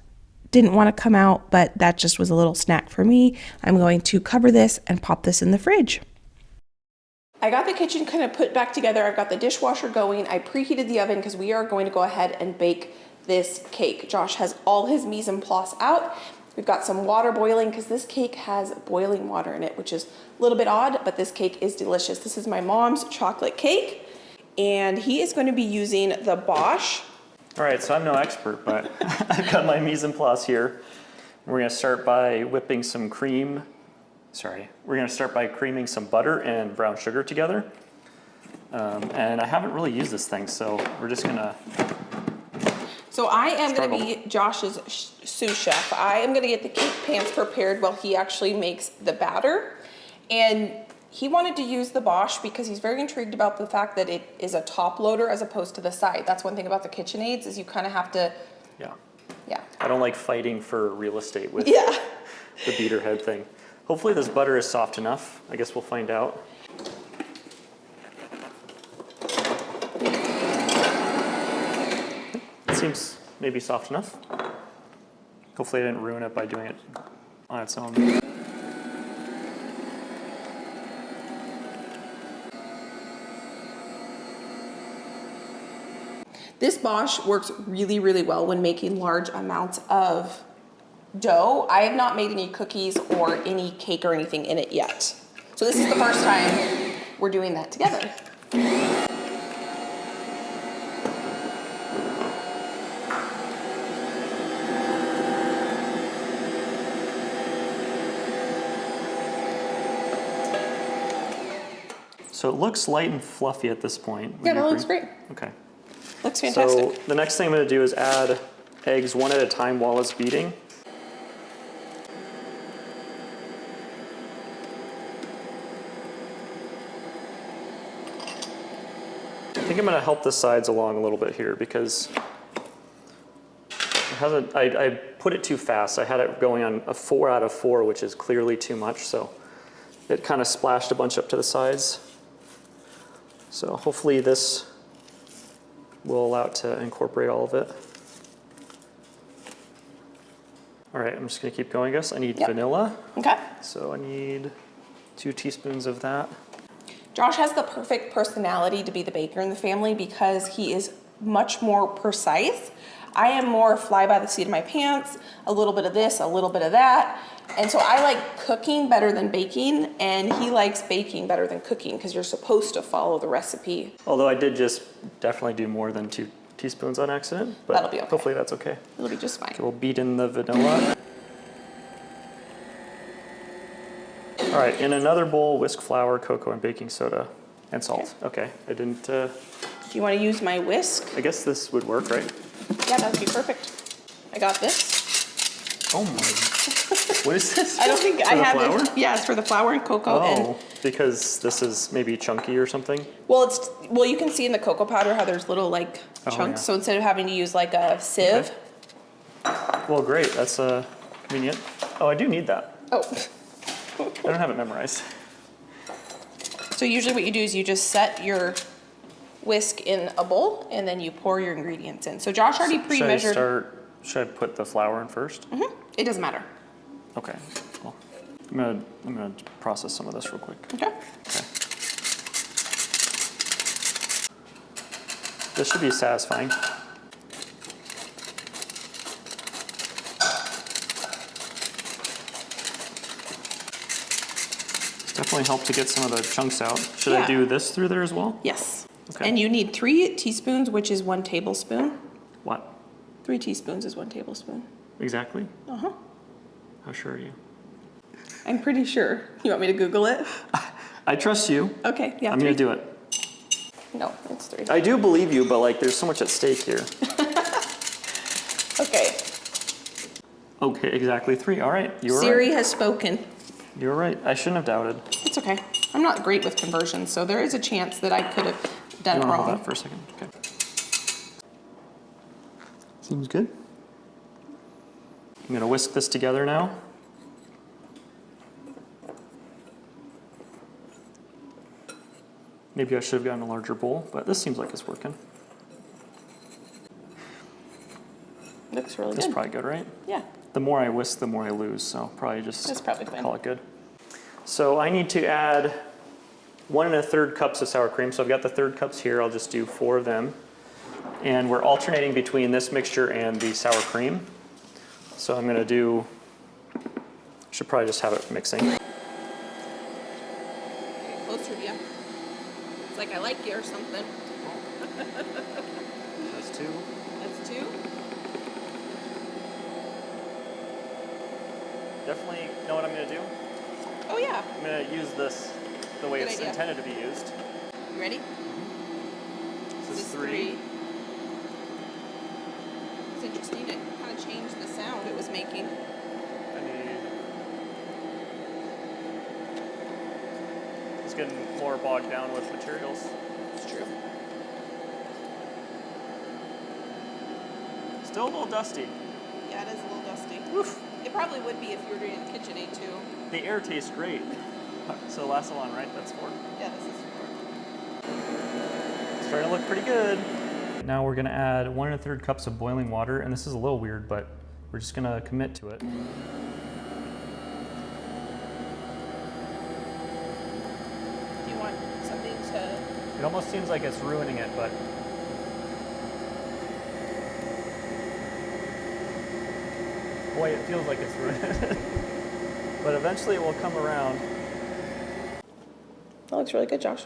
didn't want to come out, but that just was a little snack for me. I'm going to cover this and pop this in the fridge. I got the kitchen kind of put back together. I've got the dishwasher going. I preheated the oven because we are going to go ahead and bake this cake. Josh has all his mise en place out. We've got some water boiling because this cake has boiling water in it, which is a little bit odd, but this cake is delicious. This is my mom's chocolate cake, and he is going to be using the Bosch. All right, so I'm no expert, but I've got my mise en place here. We're gonna start by whipping some cream. We're gonna start by creaming some butter and brown sugar together. And I haven't really used this thing, so we're just gonna So I am going to be Josh's sous chef. I am going to get the cake pans prepared while he actually makes the batter. And he wanted to use the Bosch because he's very intrigued about the fact that it is a top loader as opposed to the side. That's one thing about the KitchenAids is you kind of have to. Yeah. I don't like fighting for real estate with the beater head thing. Hopefully this butter is soft enough. I guess we'll find out. Seems maybe soft enough. Hopefully I didn't ruin it by doing it on its own. This Bosch works really, really well when making large amounts of dough. I have not made any cookies or any cake or anything in it yet. So this is the first time we're doing that together. So it looks light and fluffy at this point. Would Yeah, you that agree? looks great. Okay. Looks fantastic. So the next thing I'm going to do is add eggs one at a time while it's beating. I think I'm going to help the sides along a little bit here because it hasn't, I put it too fast. I had it going on a 4 out of 4, which is clearly too much. So it kind of splashed a bunch up to the sides. So hopefully this will allow it to incorporate all of it. All right, I'm just gonna keep going, I guess. I need vanilla. Okay. So I need 2 teaspoons of that. Josh has the perfect personality to be the baker in the family because he is much more precise. I am more fly by the seat of my pants, a little bit of this, a little bit of that. And so I like cooking better than baking, and he likes baking better than cooking because you're supposed to follow the recipe. Although I did just definitely do more than 2 teaspoons on accident, but That'll be okay. hopefully that's okay. It'll be just fine. Okay, we'll beat in the vanilla. All right, in another bowl, whisk flour, cocoa, and baking soda, and salt. Okay, I didn't, Do you want to use my whisk? I guess this would work, right? Yeah, that would be perfect. I got this. Oh my, what is this? I don't think For I the have flour? it. Yeah, it's for the flour and cocoa. And Oh, because this is maybe chunky or something? well, you can see in the cocoa powder how there's little like chunks. yeah. So instead of having to use like a sieve. Well, great, that's convenient. Oh, I do need that. Oh. I don't have it memorized. So usually what you do is you just set your whisk in a bowl and then you pour your ingredients in. So Josh already pre-measured. Should I put the flour in first? It doesn't matter. Okay, well, I'm gonna process some of this real quick. Okay. Okay. This should be satisfying. Definitely help to get some of the chunks out. Should I Yeah. do this through there as well? Yes. Okay. And you need 3 teaspoons, which is 1 tablespoon. What? 3 teaspoons is 1 tablespoon. Exactly? Uh-huh. How sure are you? I'm pretty sure. You want me to Google it? I trust you. Okay, yeah. I'm 3. gonna do it. No, it's 3. I do believe you, but like there's so much at stake here. Okay. Okay, exactly 3. All right, you were Siri right. has spoken. You were right. I shouldn't have doubted. It's okay. I'm not great with conversions, so there is a chance that I could have done You it want to hold wrong. that for a second? Okay. Seems good. I'm gonna whisk this together now. Maybe I should have gotten a larger bowl, but this seems like it's working. Looks really That's good. probably good, right? Yeah. The more I whisk, the more I lose, so probably just That's probably fine. call it good. So I need to add 1 1/3 cups of sour cream. So I've got the 1/3 cups here. I'll just do 4 of them. And we're alternating between this mixture and the sour cream. So I'm gonna do, should probably just have it mixing. Okay, closer to you. It's like I like you or something. That's 2. That's 2. Definitely know what I'm gonna do. Oh yeah. I'm gonna use this the way Good it's idea. intended to be used. You ready? This is 3. It's interesting. It kind of changed the sound it was making. I need, it's getting more bogged down with materials. It's true. Still a little dusty. Yeah, it is a little dusty. Woof. It probably would be if you were doing it in KitchenAid too. The air tastes great. So last one, right? That's 4. Yeah, this is 4. Starting to look pretty good. Now we're gonna add 1 1/3 cups of boiling water, and this is a little weird, but we're just gonna commit to it. Do you want something to... It almost seems like it's ruining it, but Boy, it feels like it's ruined. But eventually it will come around. That looks really good, Josh.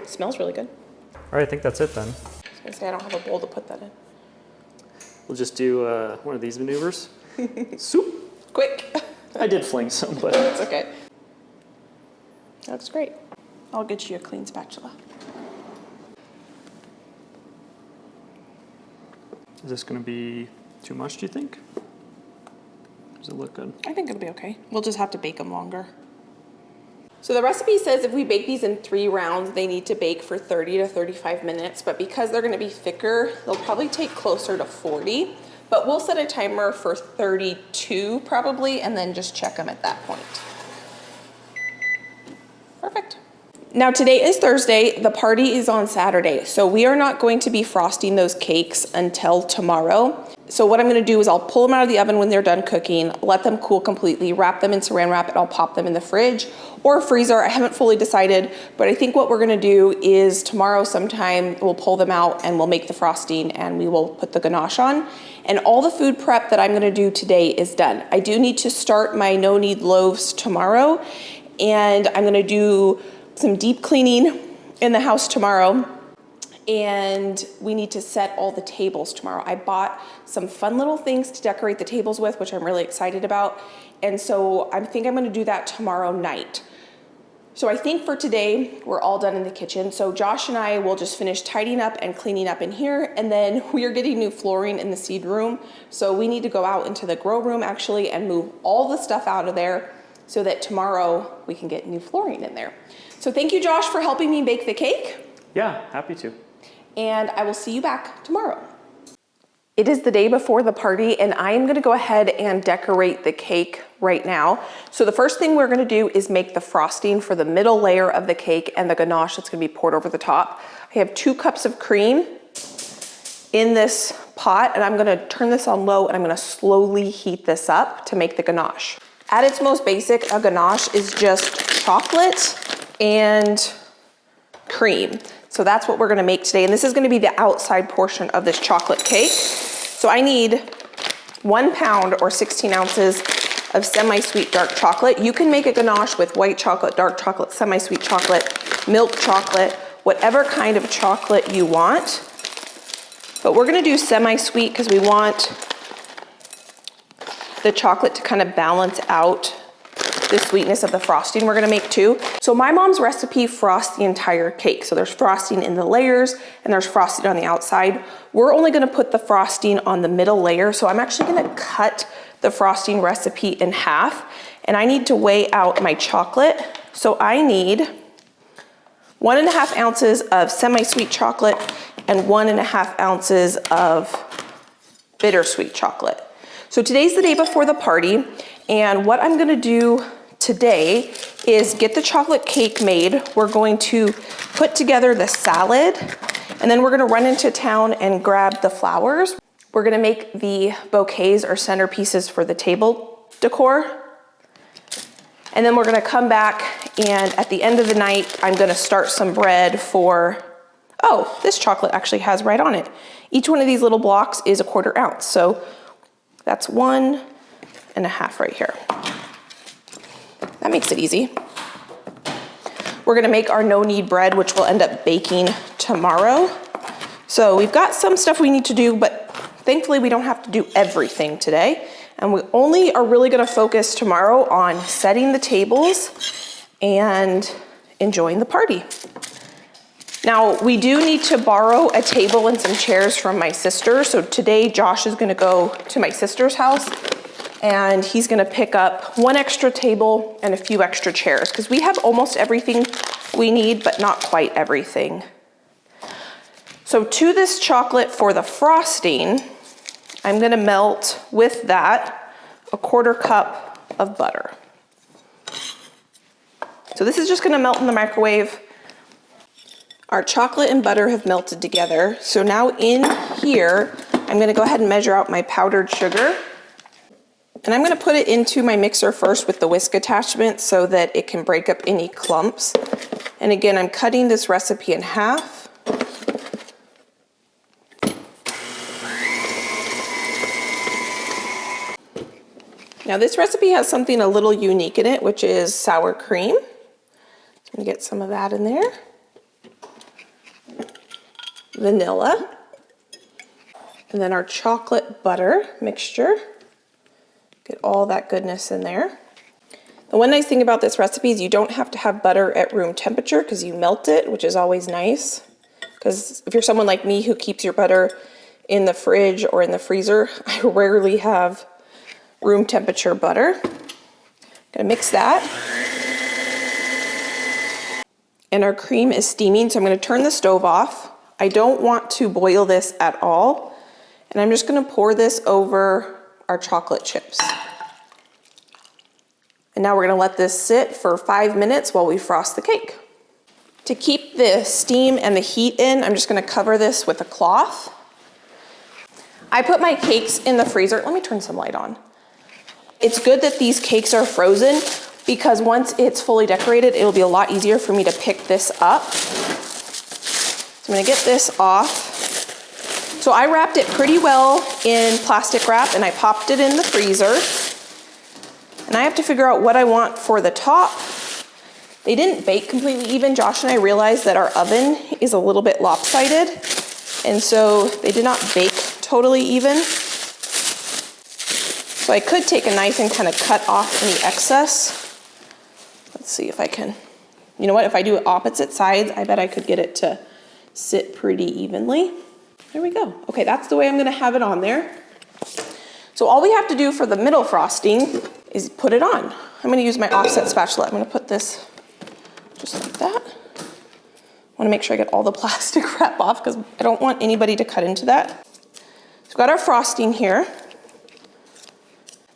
Smells really good. All right, I think that's it then. I was gonna say I don't have a bowl to put that in. We'll just do one of these maneuvers. Soup. Quick. I did fling some, but It's okay. That looks great. I'll get you a clean spatula. is this going to be too much, do you think? Does it look good? I think it'll be okay. We'll just have to bake them longer. So the recipe says if we bake these in 3 rounds, they need to bake for 30 to 35 minutes, but because they're gonna be thicker, they'll probably take closer to 40, but we'll set a timer for 32 probably, and then just check them at that point. Perfect. Now today is Thursday, the party is on Saturday, so we are not going to be frosting those cakes until tomorrow. So what I'm gonna do is I'll pull them out of the oven when they're done cooking, let them cool completely, wrap them in saran wrap, and I'll pop them in the fridge or freezer. I haven't fully decided, but I think what we're gonna do is tomorrow sometime we'll pull them out and we'll make the frosting and we will put the ganache on. And all the food prep that I'm gonna do today is done. I do need to start my no-knead loaves tomorrow, and I'm gonna do some deep cleaning in the house tomorrow. And we need to set all the tables tomorrow. I bought some fun little things to decorate the tables with, which I'm really excited about. And so I think I'm gonna do that tomorrow night. So I think for today, we're all done in the kitchen. So Josh and I will just finish tidying up and cleaning up in here. And then we are getting new flooring in the seed room. So we need to go out into the grow room actually and move all the stuff out of there so that tomorrow we can get new flooring in there. So thank you, Josh, for helping me bake the cake. Yeah, happy to. And I will see you back tomorrow. It is the day before the party, and I am gonna go ahead and decorate the cake right now. So the first thing we're gonna do is make the frosting for the middle layer of the cake and the ganache that's gonna be poured over the top. I have 2 cups of cream in this pot, and I'm gonna turn this on low and I'm gonna slowly heat this up to make the ganache. At its most basic, a ganache is just chocolate and cream. So that's what we're gonna make today. And this is gonna be the outside portion of this chocolate cake. So I need 1 pound or 16 ounces of semi-sweet dark chocolate. You can make a ganache with white chocolate, dark chocolate, semi-sweet chocolate, milk chocolate, whatever kind of chocolate you want. But we're gonna do semi-sweet because we want the chocolate to kind of balance out the sweetness of the frosting we're gonna make too. So my mom's recipe frosts the entire cake. So there's frosting in the layers and there's frosting on the outside. We're only gonna put the frosting on the middle layer. So I'm actually gonna cut the frosting recipe in half, and I need to weigh out my chocolate. So I need 1.5 ounces of semi-sweet chocolate and 1.5 ounces of bittersweet chocolate. So today's the day before the party, and what I'm gonna do today is get the chocolate cake made. We're going to put together the salad, and then we're gonna run into town and grab the flowers. We're gonna make the bouquets or centerpieces for the table decor. And then we're gonna come back, and at the end of the night, I'm gonna start some bread for, oh, this chocolate actually has right on it. Each one of these little blocks is 1/4 ounce. So that's 1.5 right here. That makes it easy. We're gonna make our no-knead bread, which we'll end up baking tomorrow. So we've got some stuff we need to do, but thankfully we don't have to do everything today. And we only are really gonna focus tomorrow on setting the tables and enjoying the party. Now, we do need to borrow a table and some chairs from my sister. So today, Josh is gonna go to my sister's house, and he's gonna pick up 1 extra table and a few extra chairs, because we have almost everything we need, but not quite everything. So to this chocolate for the frosting, I'm gonna melt with that 1/4 cup of butter. So this is just gonna melt in the microwave. Our chocolate and butter have melted together. So now in here, I'm gonna go ahead and measure out my powdered sugar. And I'm gonna put it into my mixer first with the whisk attachment so that it can break up any clumps. And again, I'm cutting this recipe in half. Now this recipe has something a little unique in it, which is sour cream. So I'm gonna get some of that in there. Vanilla. And then our chocolate butter mixture. Get all that goodness in there. The one nice thing about this recipe is you don't have to have butter at room temperature because you melt it, which is always nice. Because if you're someone like me who keeps your butter in the fridge or in the freezer, I rarely have room temperature butter. Gonna mix that. And our cream is steaming, so I'm gonna turn the stove off. I don't want to boil this at all. And I'm just gonna pour this over our chocolate chips. And now we're gonna let this sit for 5 minutes while we frost the cake. To keep the steam and the heat in, I'm just gonna cover this with a cloth. I put my cakes in the freezer. Let me turn some light on. It's good that these cakes are frozen because once it's fully decorated, it'll be a lot easier for me to pick this up. So I'm gonna get this off. So I wrapped it pretty well in plastic wrap and I popped it in the freezer. And I have to figure out what I want for the top. They didn't bake completely even. Josh and I realized that our oven is a little bit lopsided. And so they did not bake totally even. So I could take a knife and kind of cut off any excess. Let's see if I can. You know what, if I do it opposite sides, I bet I could get it to sit pretty evenly. There we go. Okay, that's the way I'm gonna have it on there. So all we have to do for the middle frosting is put it on. I'm gonna use my offset spatula. I'm gonna put this just like that. I wanna make sure I get all the plastic wrap off because I don't want anybody to cut into that. So we've got our frosting here.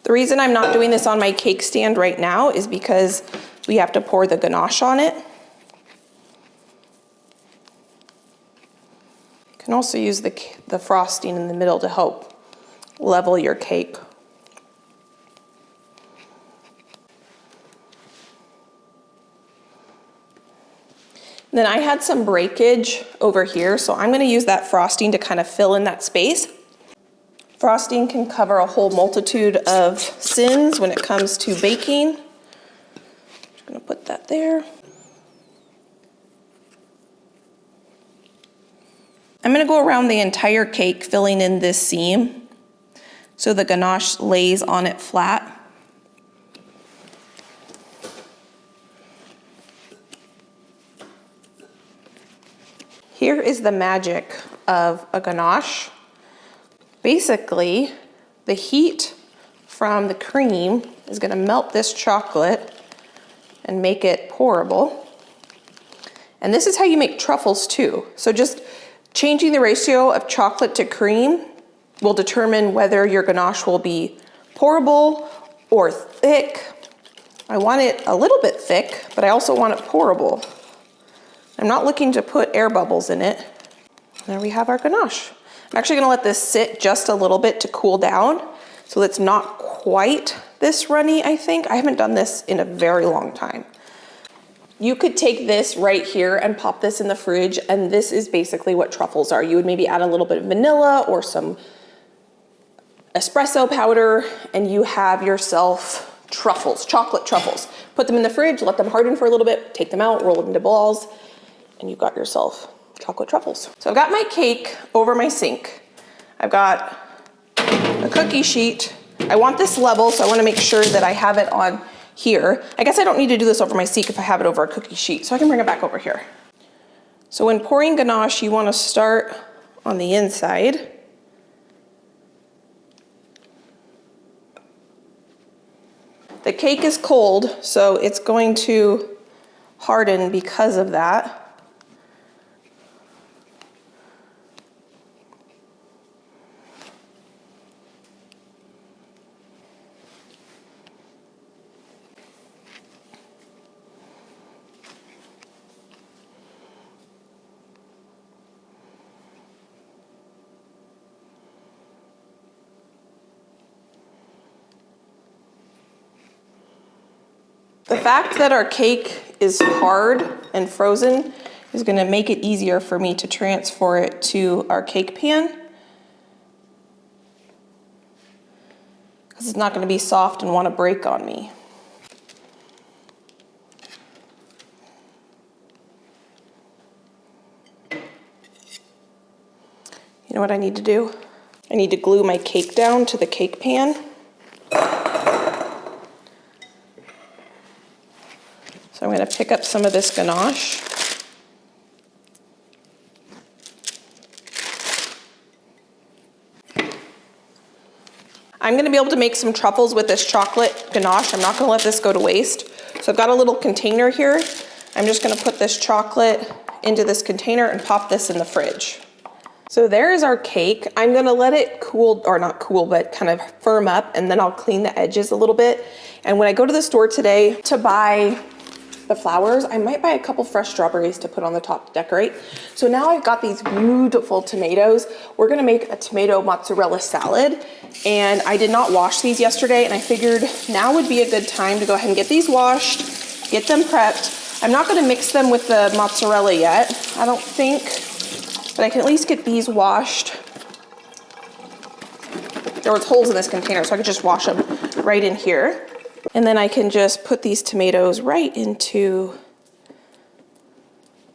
The reason I'm not doing this on my cake stand right now is because we have to pour the ganache on it. You can also use the frosting in the middle to help level your cake. Then I had some breakage over here, so I'm gonna use that frosting to kind of fill in that space. Frosting can cover a whole multitude of sins when it comes to baking. Just gonna put that there. I'm gonna go around the entire cake filling in this seam so the ganache lays on it flat. Here is the magic of a ganache. Basically, the heat from the cream is gonna melt this chocolate and make it pourable. And this is how you make truffles too. So just changing the ratio of chocolate to cream will determine whether your ganache will be pourable or thick. I want it a little bit thick, but I also want it pourable. I'm not looking to put air bubbles in it. There we have our ganache. I'm actually gonna let this sit just a little bit to cool down so it's not quite this runny, I think. I haven't done this in a very long time. You could take this right here and pop this in the fridge, and this is basically what truffles are. You would maybe add a little bit of vanilla or some espresso powder, and you have yourself truffles, chocolate truffles. Put them in the fridge, let them harden for a little bit, take them out, roll them into balls, and you've got yourself chocolate truffles. So I've got my cake over my sink. I've got a cookie sheet. I want this level, so I want to make sure that I have it on here. I guess I don't need to do this over my sink if I have it over a cookie sheet, so I can bring it back over here. So when pouring ganache, you want to start on the inside. The cake is cold, so it's going to harden because of that. The fact that our cake is hard and frozen is going to make it easier for me to transfer it to our cake pan. Because This is not going to be soft and want to break on me. You know what I need to do? I need to glue my cake down to the cake pan. So I'm going to pick up some of this ganache. I'm going to be able to make some truffles with this chocolate ganache. I'm not going to let this go to waste. So I've got a little container here. I'm just going to put this chocolate into this container and pop this in the fridge. So there's our cake. I'm going to let it cool, or not cool, but kind of firm up, and then I'll clean the edges a little bit. And when I go to the store today to buy the flowers, I might buy a couple fresh strawberries to put on the top to decorate. So now I've got these beautiful tomatoes. We're gonna make a tomato mozzarella salad, and I did not wash these yesterday, and I figured now would be a good time to go ahead and get these washed, get them prepped. I'm not gonna mix them with the mozzarella yet, I don't think, but I can at least get these washed. There was holes in this container, so I could just wash them right in here. And then I can just put these tomatoes right into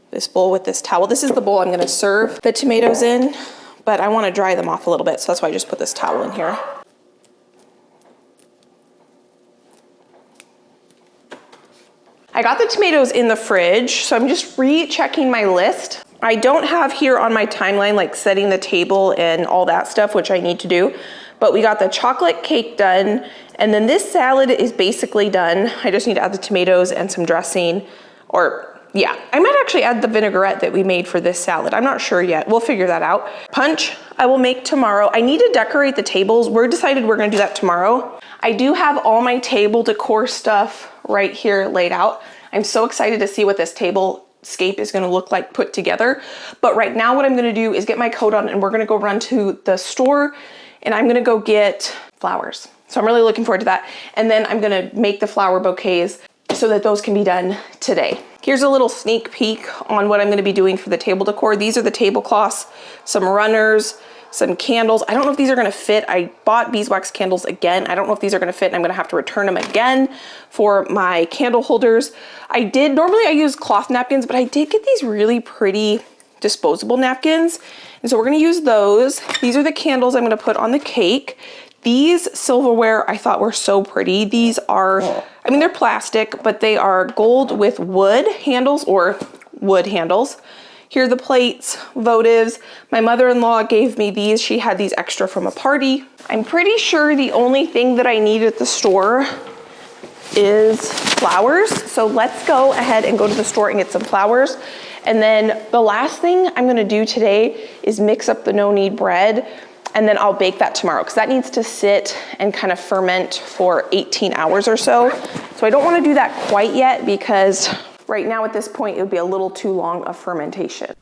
this bowl with this towel. This is the bowl I'm gonna serve the tomatoes in, but I wanna dry them off a little bit, so that's why I just put this towel in here. I got the tomatoes in the fridge, so I'm just rechecking my list. I don't have here on my timeline like setting the table and all that stuff, which I need to do, but we got the chocolate cake done, and then this salad is basically done. I just need to add the tomatoes and some dressing, or yeah, I might actually add the vinaigrette that we made for this salad. I'm not sure yet, we'll figure that out. Punch, I will make tomorrow. I need to decorate the tables. We're decided we're gonna do that tomorrow. I do have all my table decor stuff right here laid out. I'm so excited to see what this table scape is gonna look like put together. But right now what I'm gonna do is get my coat on, and we're gonna go run to the store, and I'm gonna go get flowers. So I'm really looking forward to that. And then I'm gonna make the flower bouquets so that those can be done today. Here's a little sneak peek on what I'm gonna be doing for the table decor. These are the tablecloths, some runners, some candles. I don't know if these are gonna fit. I bought beeswax candles again. I don't know if these are gonna fit, and I'm gonna have to return them again for my candle holders. Normally I use cloth napkins, but I did get these really pretty disposable napkins. And so we're gonna use those. These are the candles I'm gonna put on the cake. These silverware I thought were so pretty. These are, I mean, they're plastic, but they are gold with wood handles, or wood handles. Here are the plates, votives. My mother-in-law gave me these. She had these extra from a party. I'm pretty sure the only thing that I need at the store is flowers. So let's go ahead and go to the store and get some flowers. And then the last thing I'm gonna do today is mix up the no-knead bread, and then I'll bake that tomorrow, because that needs to sit and kind of ferment for 18 hours or so. So I don't wanna do that quite yet, because right now at this point, it would be a little too long of fermentation.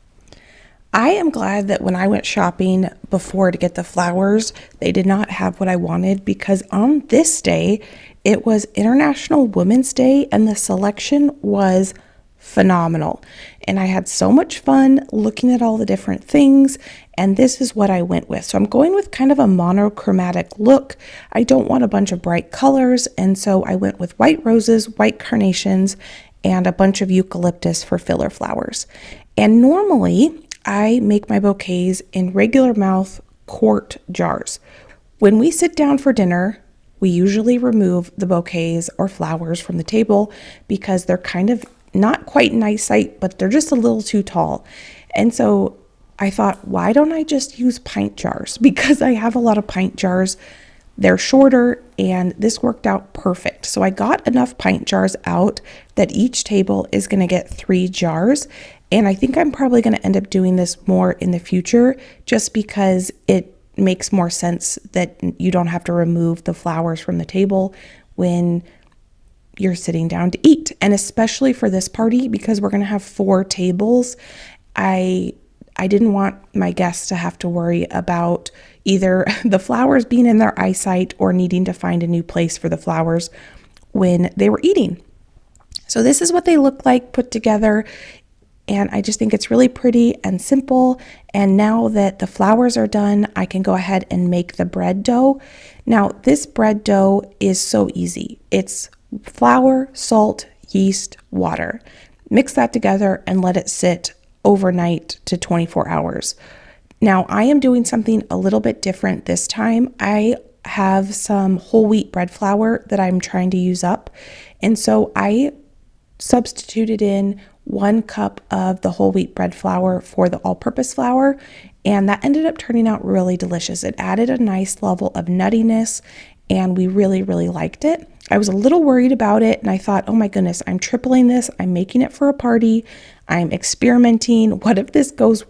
I am glad that when I went shopping before to get the flowers, they did not have what I wanted, because on this day, it was International Women's Day, and the selection was phenomenal. And I had so much fun looking at all the different things, and this is what I went with. So I'm going with kind of a monochromatic look. I don't want a bunch of bright colors, and so I went with white roses, white carnations, and a bunch of eucalyptus for filler flowers. And normally I make my bouquets in regular mouth quart jars. When we sit down for dinner, we usually remove the bouquets or flowers from the table because they're kind of not quite in eyesight, but they're just a little too tall. And so I thought, why don't I just use pint jars? Because I have a lot of pint jars. They're shorter, and this worked out perfect. So I got enough pint jars out that each table is going to get 3 jars. And I think I'm probably going to end up doing this more in the future, just because it makes more sense that you don't have to remove the flowers from the table when you're sitting down to eat. And especially for this party, because we're going to have 4 tables, I didn't want my guests to have to worry about either the flowers being in their eyesight or needing to find a new place for the flowers when they were eating. So this is what they look like put together. and I just think it's really pretty and simple. And now that the flours are done, I can go ahead and make the bread dough. Now, this bread dough is so easy. It's flour, salt, yeast, water. Mix that together and let it sit overnight to 24 hours. Now, I am doing something a little bit different this time. I have some whole wheat bread flour that I'm trying to use up. And so I substituted in 1 cup of the whole wheat bread flour for the all-purpose flour, and that ended up turning out really delicious. It added a nice level of nuttiness, and we really, really liked it. I was a little worried about it, and I thought, oh my goodness, I'm tripling this. I'm making it for a party. I'm experimenting. What if this goes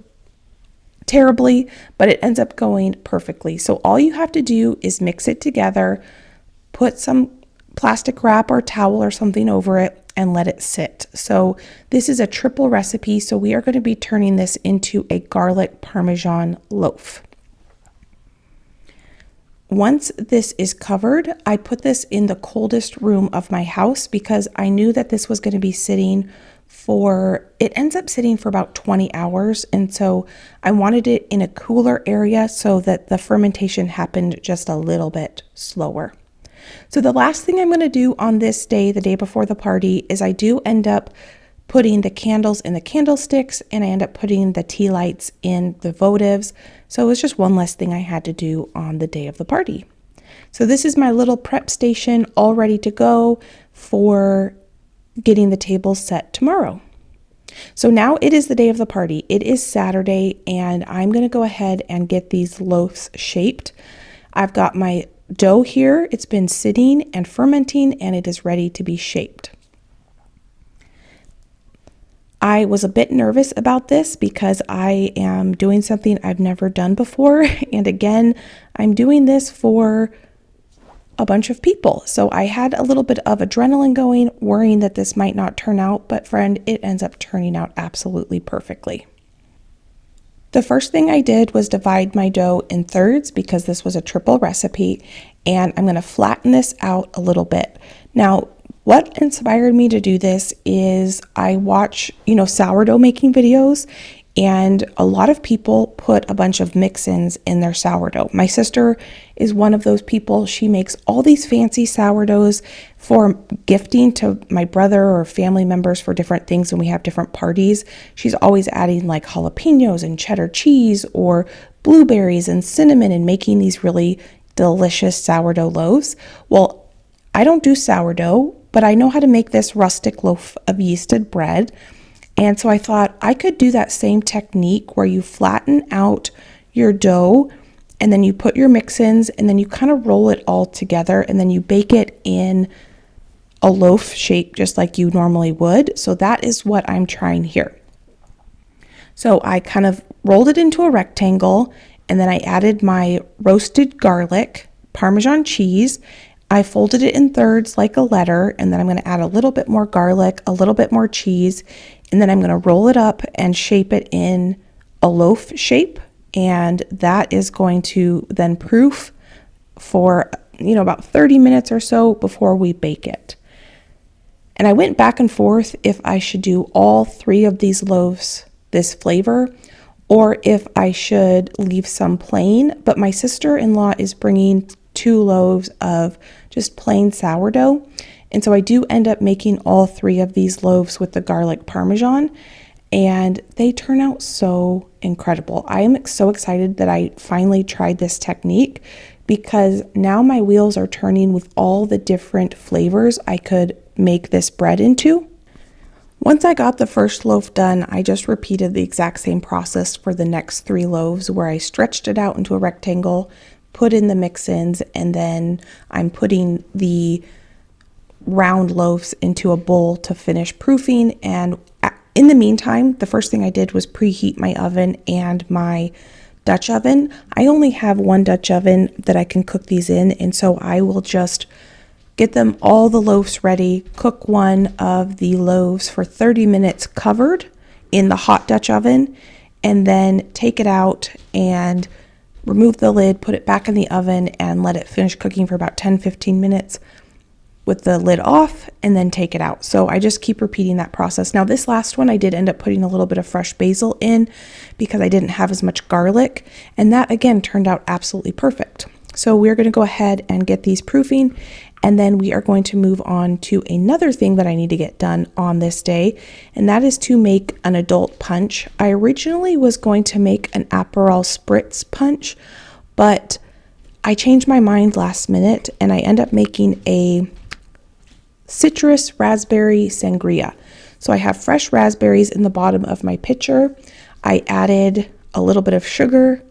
terribly? But it ends up going perfectly. So all you have to do is mix it together, put some plastic wrap or towel or something over it, and let it sit. So this is a triple recipe. So we are going to be turning this into a garlic parmesan loaf. Once this is covered, I put this in the coldest room of my house because I knew that this was going to be sitting it ends up sitting for about 20 hours. And so I wanted it in a cooler area so that the fermentation happened just a little bit slower. So the last thing I'm going to do on this day, the day before the party, is I do end up putting the candles in the candlesticks, and I end up putting the tea lights in the votives. So it was just one less thing I had to do on the day of the party. So this is my little prep station all ready to go for getting the table set tomorrow. So now it is the day of the party. It is Saturday, and I'm going to go ahead and get these loaves shaped. I've got my dough here. It's been sitting and fermenting, and it is ready to be shaped. I was a bit nervous about this because I am doing something I've never done before. And again, I'm doing this for a bunch of people. So I had a little bit of adrenaline going, worrying that this might not turn out, but friend, it ends up turning out absolutely perfectly. The first thing I did was divide my dough in thirds because this was a triple recipe, and I'm going to flatten this out a little bit. Now, what inspired me to do this is I watch, sourdough making videos, and a lot of people put a bunch of mix-ins in their sourdough. My sister is one of those people. She makes all these fancy sourdoughs for gifting to my brother or family members for different things when we have different parties. She's always adding like jalapenos and cheddar cheese or blueberries and cinnamon and making these really delicious sourdough loaves. Well, I don't do sourdough, but I know how to make this rustic loaf of yeasted bread. And so I thought I could do that same technique where you flatten out your dough and then you put your mix-ins and then you kind of roll it all together and then you bake it in a loaf shape just like you normally would. So that is what I'm trying here. So I kind of rolled it into a rectangle, and then I added my roasted garlic, Parmesan cheese. I folded it in thirds like a letter, and then I'm going to add a little bit more garlic, a little bit more cheese, and then I'm going to roll it up and shape it in a loaf shape. And that is going to then proof for, about 30 minutes or so before we bake it. And I went back and forth if I should do all 3 of these loaves this flavor or if I should leave some plain. But my sister-in-law is bringing 2 loaves of just plain sourdough. And so I do end up making all 3 of these loaves with the garlic parmesan, and they turn out so incredible. I am so excited that I finally tried this technique because now my wheels are turning with all the different flavors I could make this bread into. Once I got the first loaf done, I just repeated the exact same process for the next 3 loaves where I stretched it out into a rectangle, put in the mix-ins, and then I'm putting the round loaves into a bowl to finish proofing. And in the meantime, the first thing I did was preheat my oven and my Dutch oven. I only have 1 Dutch oven that I can cook these in, and so I will just get them all the loaves ready, cook one of the loaves for 30 minutes covered in the hot Dutch oven, and then take it out and remove the lid, put it back in the oven, and let it finish cooking for about 10-15 minutes. with the lid off and then take it out. So I just keep repeating that process. Now this last one, I did end up putting a little bit of fresh basil in because I didn't have as much garlic, and that again turned out absolutely perfect. So we're going to go ahead and get these proofing, and then we are going to move on to another thing that I need to get done on this day, and that is to make an adult punch. I originally was going to make an Aperol Spritz punch, but I changed my mind last minute and I end up making a citrus raspberry sangria. So I have fresh raspberries in the bottom of my pitcher. I added a little bit of sugar,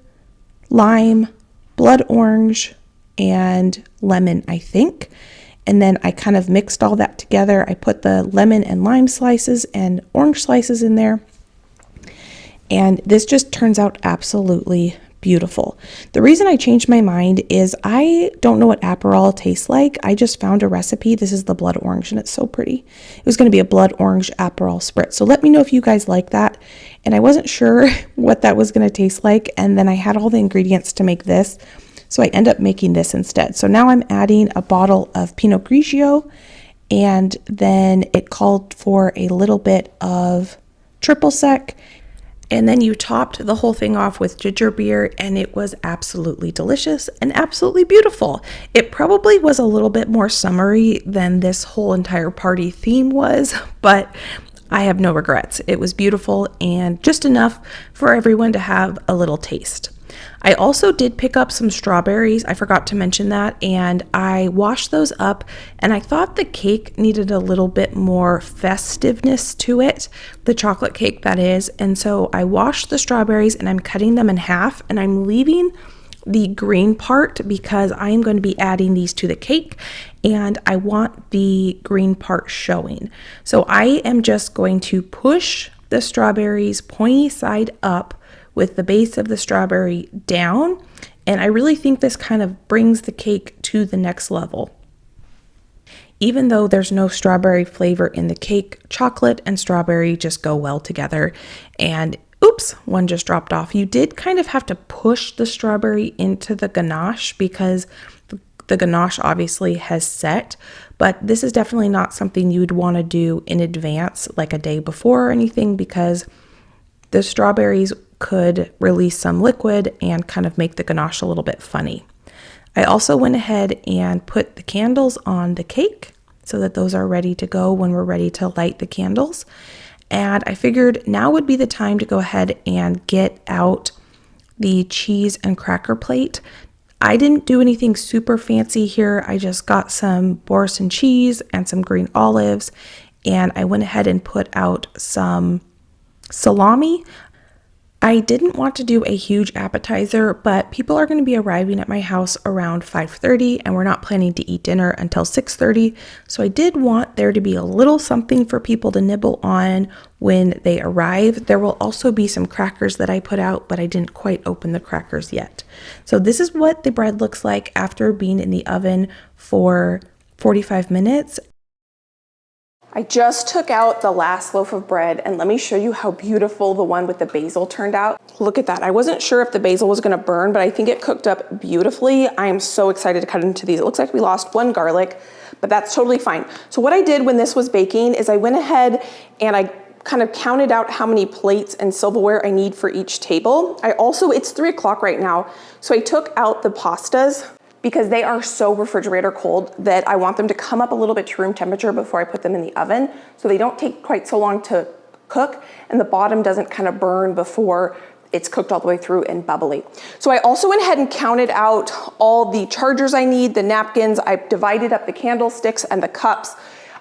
lime, blood orange, and lemon, I think. And then I kind of mixed all that together. I put the lemon and lime slices and orange slices in there. And this just turns out absolutely beautiful. The reason I changed my mind is I don't know what Aperol tastes like. I just found a recipe. This is the blood orange and it's so pretty. It was going to be a blood orange Aperol Spritz. So let me know if you guys like that. And I wasn't sure what that was going to taste like. And then I had all the ingredients to make this. So I end up making this instead. So now I'm adding a bottle of Pinot Grigio, and then it called for a little bit of triple sec. And then you topped the whole thing off with ginger beer, and it was absolutely delicious and absolutely beautiful. It probably was a little bit more summery than this whole entire party theme was, but I have no regrets. It was beautiful and just enough for everyone to have a little taste. I also did pick up some strawberries. I forgot to mention that, and I washed those up, and I thought the cake needed a little bit more festiveness to it, the chocolate cake that is. And so I washed the strawberries and I'm cutting them in half, and I'm leaving the green part because I am going to be adding these to the cake and I want the green part showing. So I am just going to push the strawberries pointy side up with the base of the strawberry down, and I really think this kind of brings the cake to the next level. Even though there's no strawberry flavor in the cake, chocolate and strawberry just go well together. And oops, one just dropped off. You did kind of have to push the strawberry into the ganache because the ganache obviously has set, but this is definitely not something you would want to do in advance, like a day before or anything, because the strawberries could release some liquid and kind of make the ganache a little bit funny. I also went ahead and put the candles on the cake so that those are ready to go when we're ready to light the candles. And I figured now would be the time to go ahead and get out the cheese and cracker plate. I didn't do anything super fancy here. I just got some Boursin cheese and some green olives, and I went ahead and put out some salami. I didn't want to do a huge appetizer, but people are going to be arriving at my house around 5:30, and we're not planning to eat dinner until 6:30. So I did want there to be a little something for people to nibble on when they arrive. There will also be some crackers that I put out, but I didn't quite open the crackers yet. So this is what the bread looks like after being in the oven for 45 minutes. I just took out the last loaf of bread, and let me show you how beautiful the one with the basil turned out. Look at that. I wasn't sure if the basil was gonna burn, but I think it cooked up beautifully. I am so excited to cut into these. It looks like we lost one garlic, but that's totally fine. So what I did when this was baking is I went ahead and I kind of counted out how many plates and silverware I need for each table. It's 3 o'clock right now, so I took out the pastas because they are so refrigerator cold that I want them to come up a little bit to room temperature before I put them in the oven, so they don't take quite so long to cook and the bottom doesn't kind of burn before it's cooked all the way through and bubbly. So I also went ahead and counted out all the chargers I need, the napkins. I divided up the candlesticks and the cups.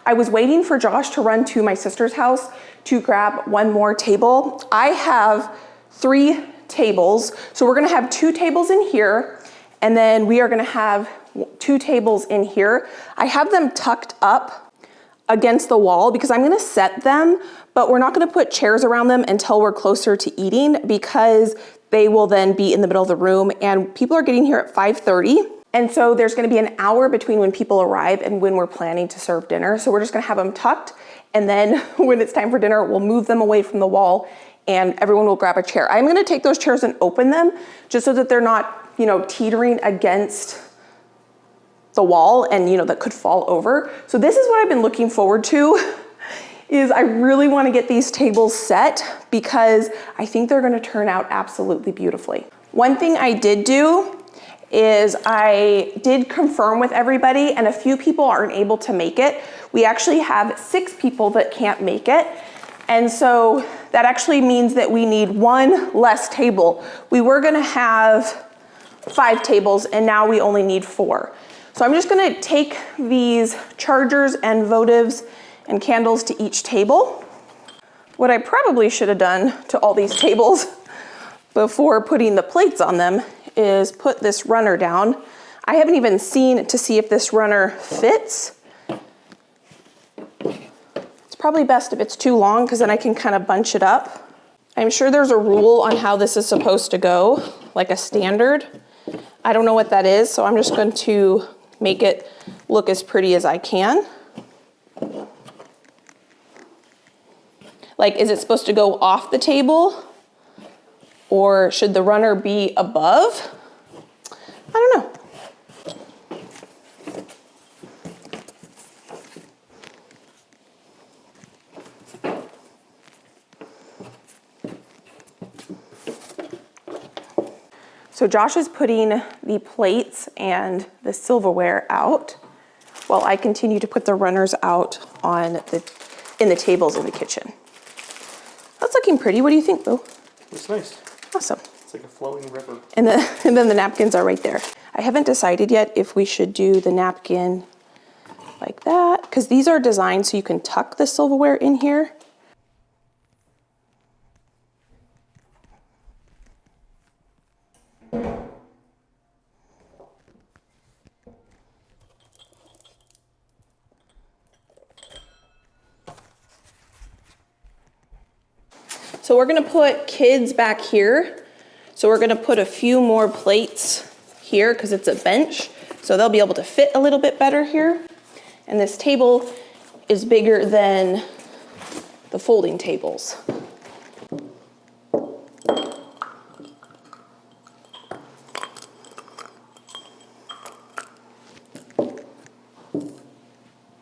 I was waiting for Josh to run to my sister's house to grab one more table. I have 3 tables, so we're gonna have 2 tables in here, and then we are gonna have 2 tables in here. I have them tucked up against the wall because I'm gonna set them, but we're not gonna put chairs around them until we're closer to eating because they will then be in the middle of the room, and people are getting here at 5:30. And so there's gonna be an hour between when people arrive and when we're planning to serve dinner. So we're just gonna have them tucked, and then when it's time for dinner, we'll move them away from the wall and everyone will grab a chair. I'm gonna take those chairs and open them just so that they're not, teetering against the wall and that could fall over. So this is what I've been looking forward to is I really want to get these tables set because I think they're going to turn out absolutely beautifully. One thing I did do is I did confirm with everybody, and a few people aren't able to make it. We actually have 6 people that can't make it. And so that actually means that we need 1 less table. We were gonna have 5 tables and now we only need 4. So I'm just gonna take these chargers and votives and candles to each table. What I probably should have done to all these tables before putting the plates on them is put this runner down. I haven't even seen to see if this runner fits. It's probably best if it's too long because then I can kind of bunch it up. I'm sure there's a rule on how this is supposed to go, like a standard. I don't know what that is, so I'm just going to make it look as pretty as I can. Like, is it supposed to go off the table? Or should the runner be above? I don't know. So Josh is putting the plates and the silverware out while I continue to put the runners out in the tables in the kitchen. That's looking pretty. What do you think, Boo? Looks nice. Awesome. It's like a flowing river. And then the napkins are right there. I haven't decided yet if we should do the napkin like that, because these are designed so you can tuck the silverware in here. So we're gonna put kids back here. So we're gonna put a few more plates here because it's a bench. So they'll be able to fit a little bit better here. And this table is bigger than the folding tables.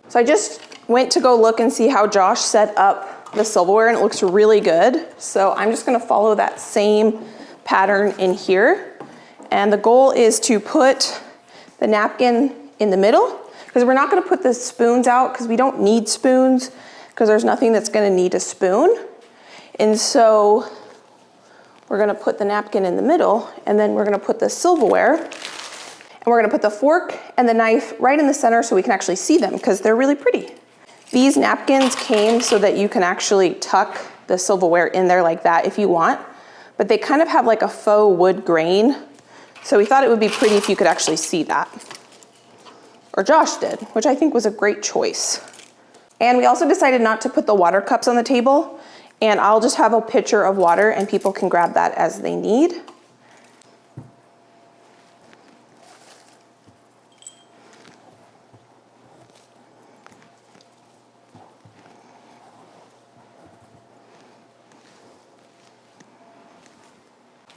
So I just went to go look and see how Josh set up the silverware and it looks really good. So I'm just gonna follow that same pattern in here. And the goal is to put the napkin in the middle because we're not gonna put the spoons out because we don't need spoons because there's nothing that's gonna need a spoon. And so we're gonna put the napkin in the middle and then we're gonna put the silverware and we're gonna put the fork and the knife right in the center so we can actually see them because they're really pretty. These napkins came so that you can actually tuck the silverware in there like that if you want, but they kind of have like a faux wood grain. So we thought it would be pretty if you could actually see that. Or Josh did, which I think was a great choice. And we also decided not to put the water cups on the table, and I'll just have a pitcher of water and people can grab that as they need.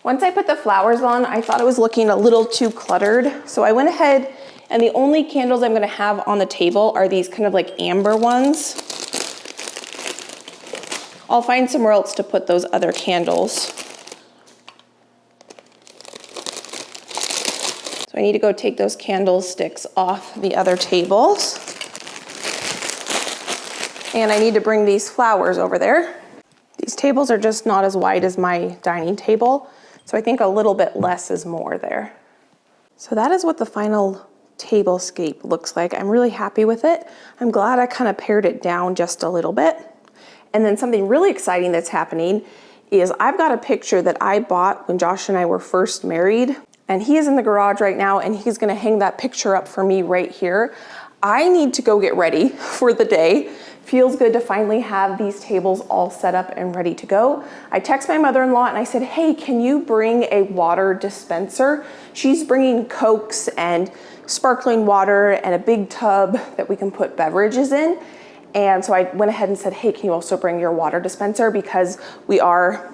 Once I put the flowers on, I thought it was looking a little too cluttered. So I went ahead and the only candles I'm gonna have on the table are these kind of like amber ones. I'll find somewhere else to put those other candles. So I need to go take those candlesticks off the other tables. And I need to bring these flowers over there. These tables are just not as wide as my dining table. So I think a little bit less is more there. So that is what the final tablescape looks like. I'm really happy with it. I'm glad I kind of pared it down just a little bit. And then something really exciting that's happening is I've got a picture that I bought when Josh and I were first married. And he is in the garage right now and he's gonna hang that picture up for me right here. I need to go get ready for the day. Feels good to finally have these tables all set up and ready to go. I text my mother-in-law and I said, hey, can you bring a water dispenser? She's bringing Cokes and sparkling water and a big tub that we can put beverages in. And so I went ahead and said, hey, can you also bring your water dispenser? Because we are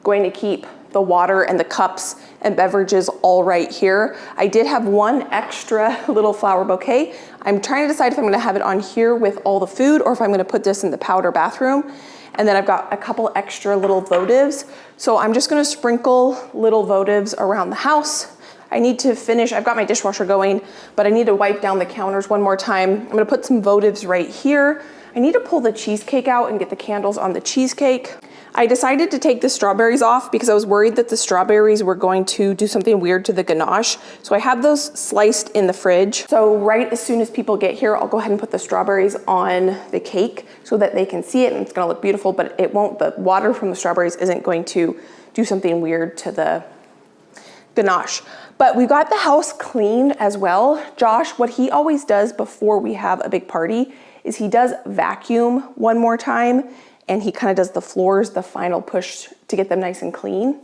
going to keep the water and the cups and beverages all right here. I did have one extra little flower bouquet. I'm trying to decide if I'm gonna have it on here with all the food or if I'm gonna put this in the powder bathroom. And then I've got a couple extra little votives. So I'm just gonna sprinkle little votives around the house. I need to finish, I've got my dishwasher going, but I need to wipe down the counters one more time. I'm gonna put some votives right here. I need to pull the cheesecake out and get the candles on the cheesecake. I decided to take the strawberries off because I was worried that the strawberries were going to do something weird to the ganache. So I have those sliced in the fridge. So right as soon as people get here, I'll go ahead and put the strawberries on the cake so that they can see it and it's gonna look beautiful, but it won't, the water from the strawberries isn't going to do something weird to the ganache. But we got the house cleaned as well. Josh, what he always does before we have a big party is he does vacuum one more time and he kind of does the floors, the final push to get them nice and clean.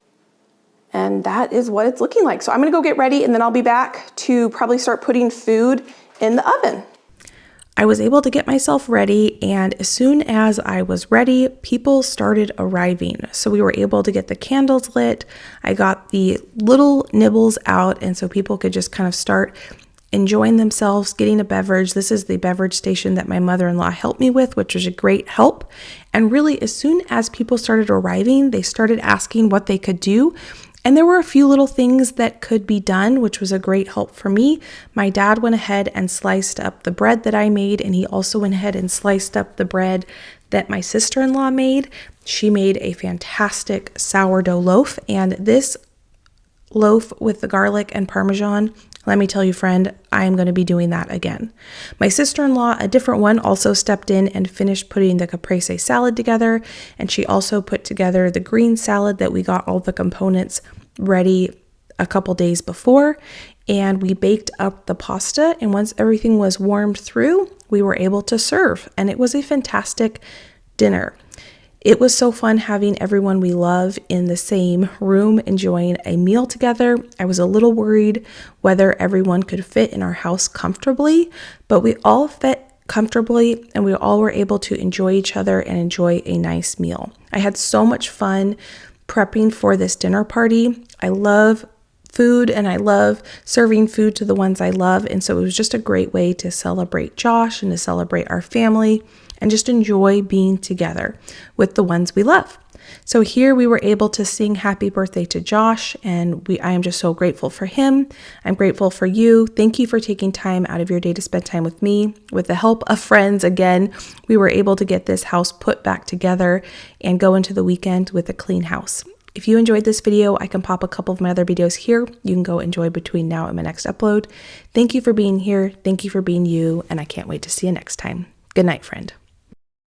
And that is what it's looking like. So I'm gonna go get ready and then I'll be back to probably start putting food in the oven. I was able to get myself ready, and as soon as I was ready, people started arriving. So we were able to get the candles lit. I got the little nibbles out, and so people could just kind of start enjoying themselves, getting a beverage. This is the beverage station that my mother-in-law helped me with, which was a great help. And really, as soon as people started arriving, they started asking what they could do. And there were a few little things that could be done, which was a great help for me. My dad went ahead and sliced up the bread that I made, and he also went ahead and sliced up the bread that my sister-in-law made. She made a fantastic sourdough loaf, and this loaf with the garlic and Parmesan, let me tell you, friend, I am going to be doing that again. My sister-in-law, a different one, also stepped in and finished putting the caprese salad together, and she also put together the green salad that we got all the components ready a couple days before, and we baked up the pasta, and once everything was warmed through, we were able to serve, and it was a fantastic dinner. It was so fun having everyone we love in the same room enjoying a meal together. I was a little worried whether everyone could fit in our house comfortably, but we all fit comfortably and we all were able to enjoy each other and enjoy a nice meal. I had so much fun prepping for this dinner party. I love food and I love serving food to the ones I love, and so it was just a great way to celebrate Josh and to celebrate our family and just enjoy being together with the ones we love. So here we were able to sing happy birthday to Josh, and I am just so grateful for him. I'm grateful for you. Thank you for taking time out of your day to spend time with me. With the help of friends, again, we were able to get this house put back together and go into the weekend with a clean house. If you enjoyed this video, I can pop a couple of my other videos here. You can go enjoy between now and my next upload. Thank you for being here. Thank you for being you, and I can't wait to see you next time. Good night, friend.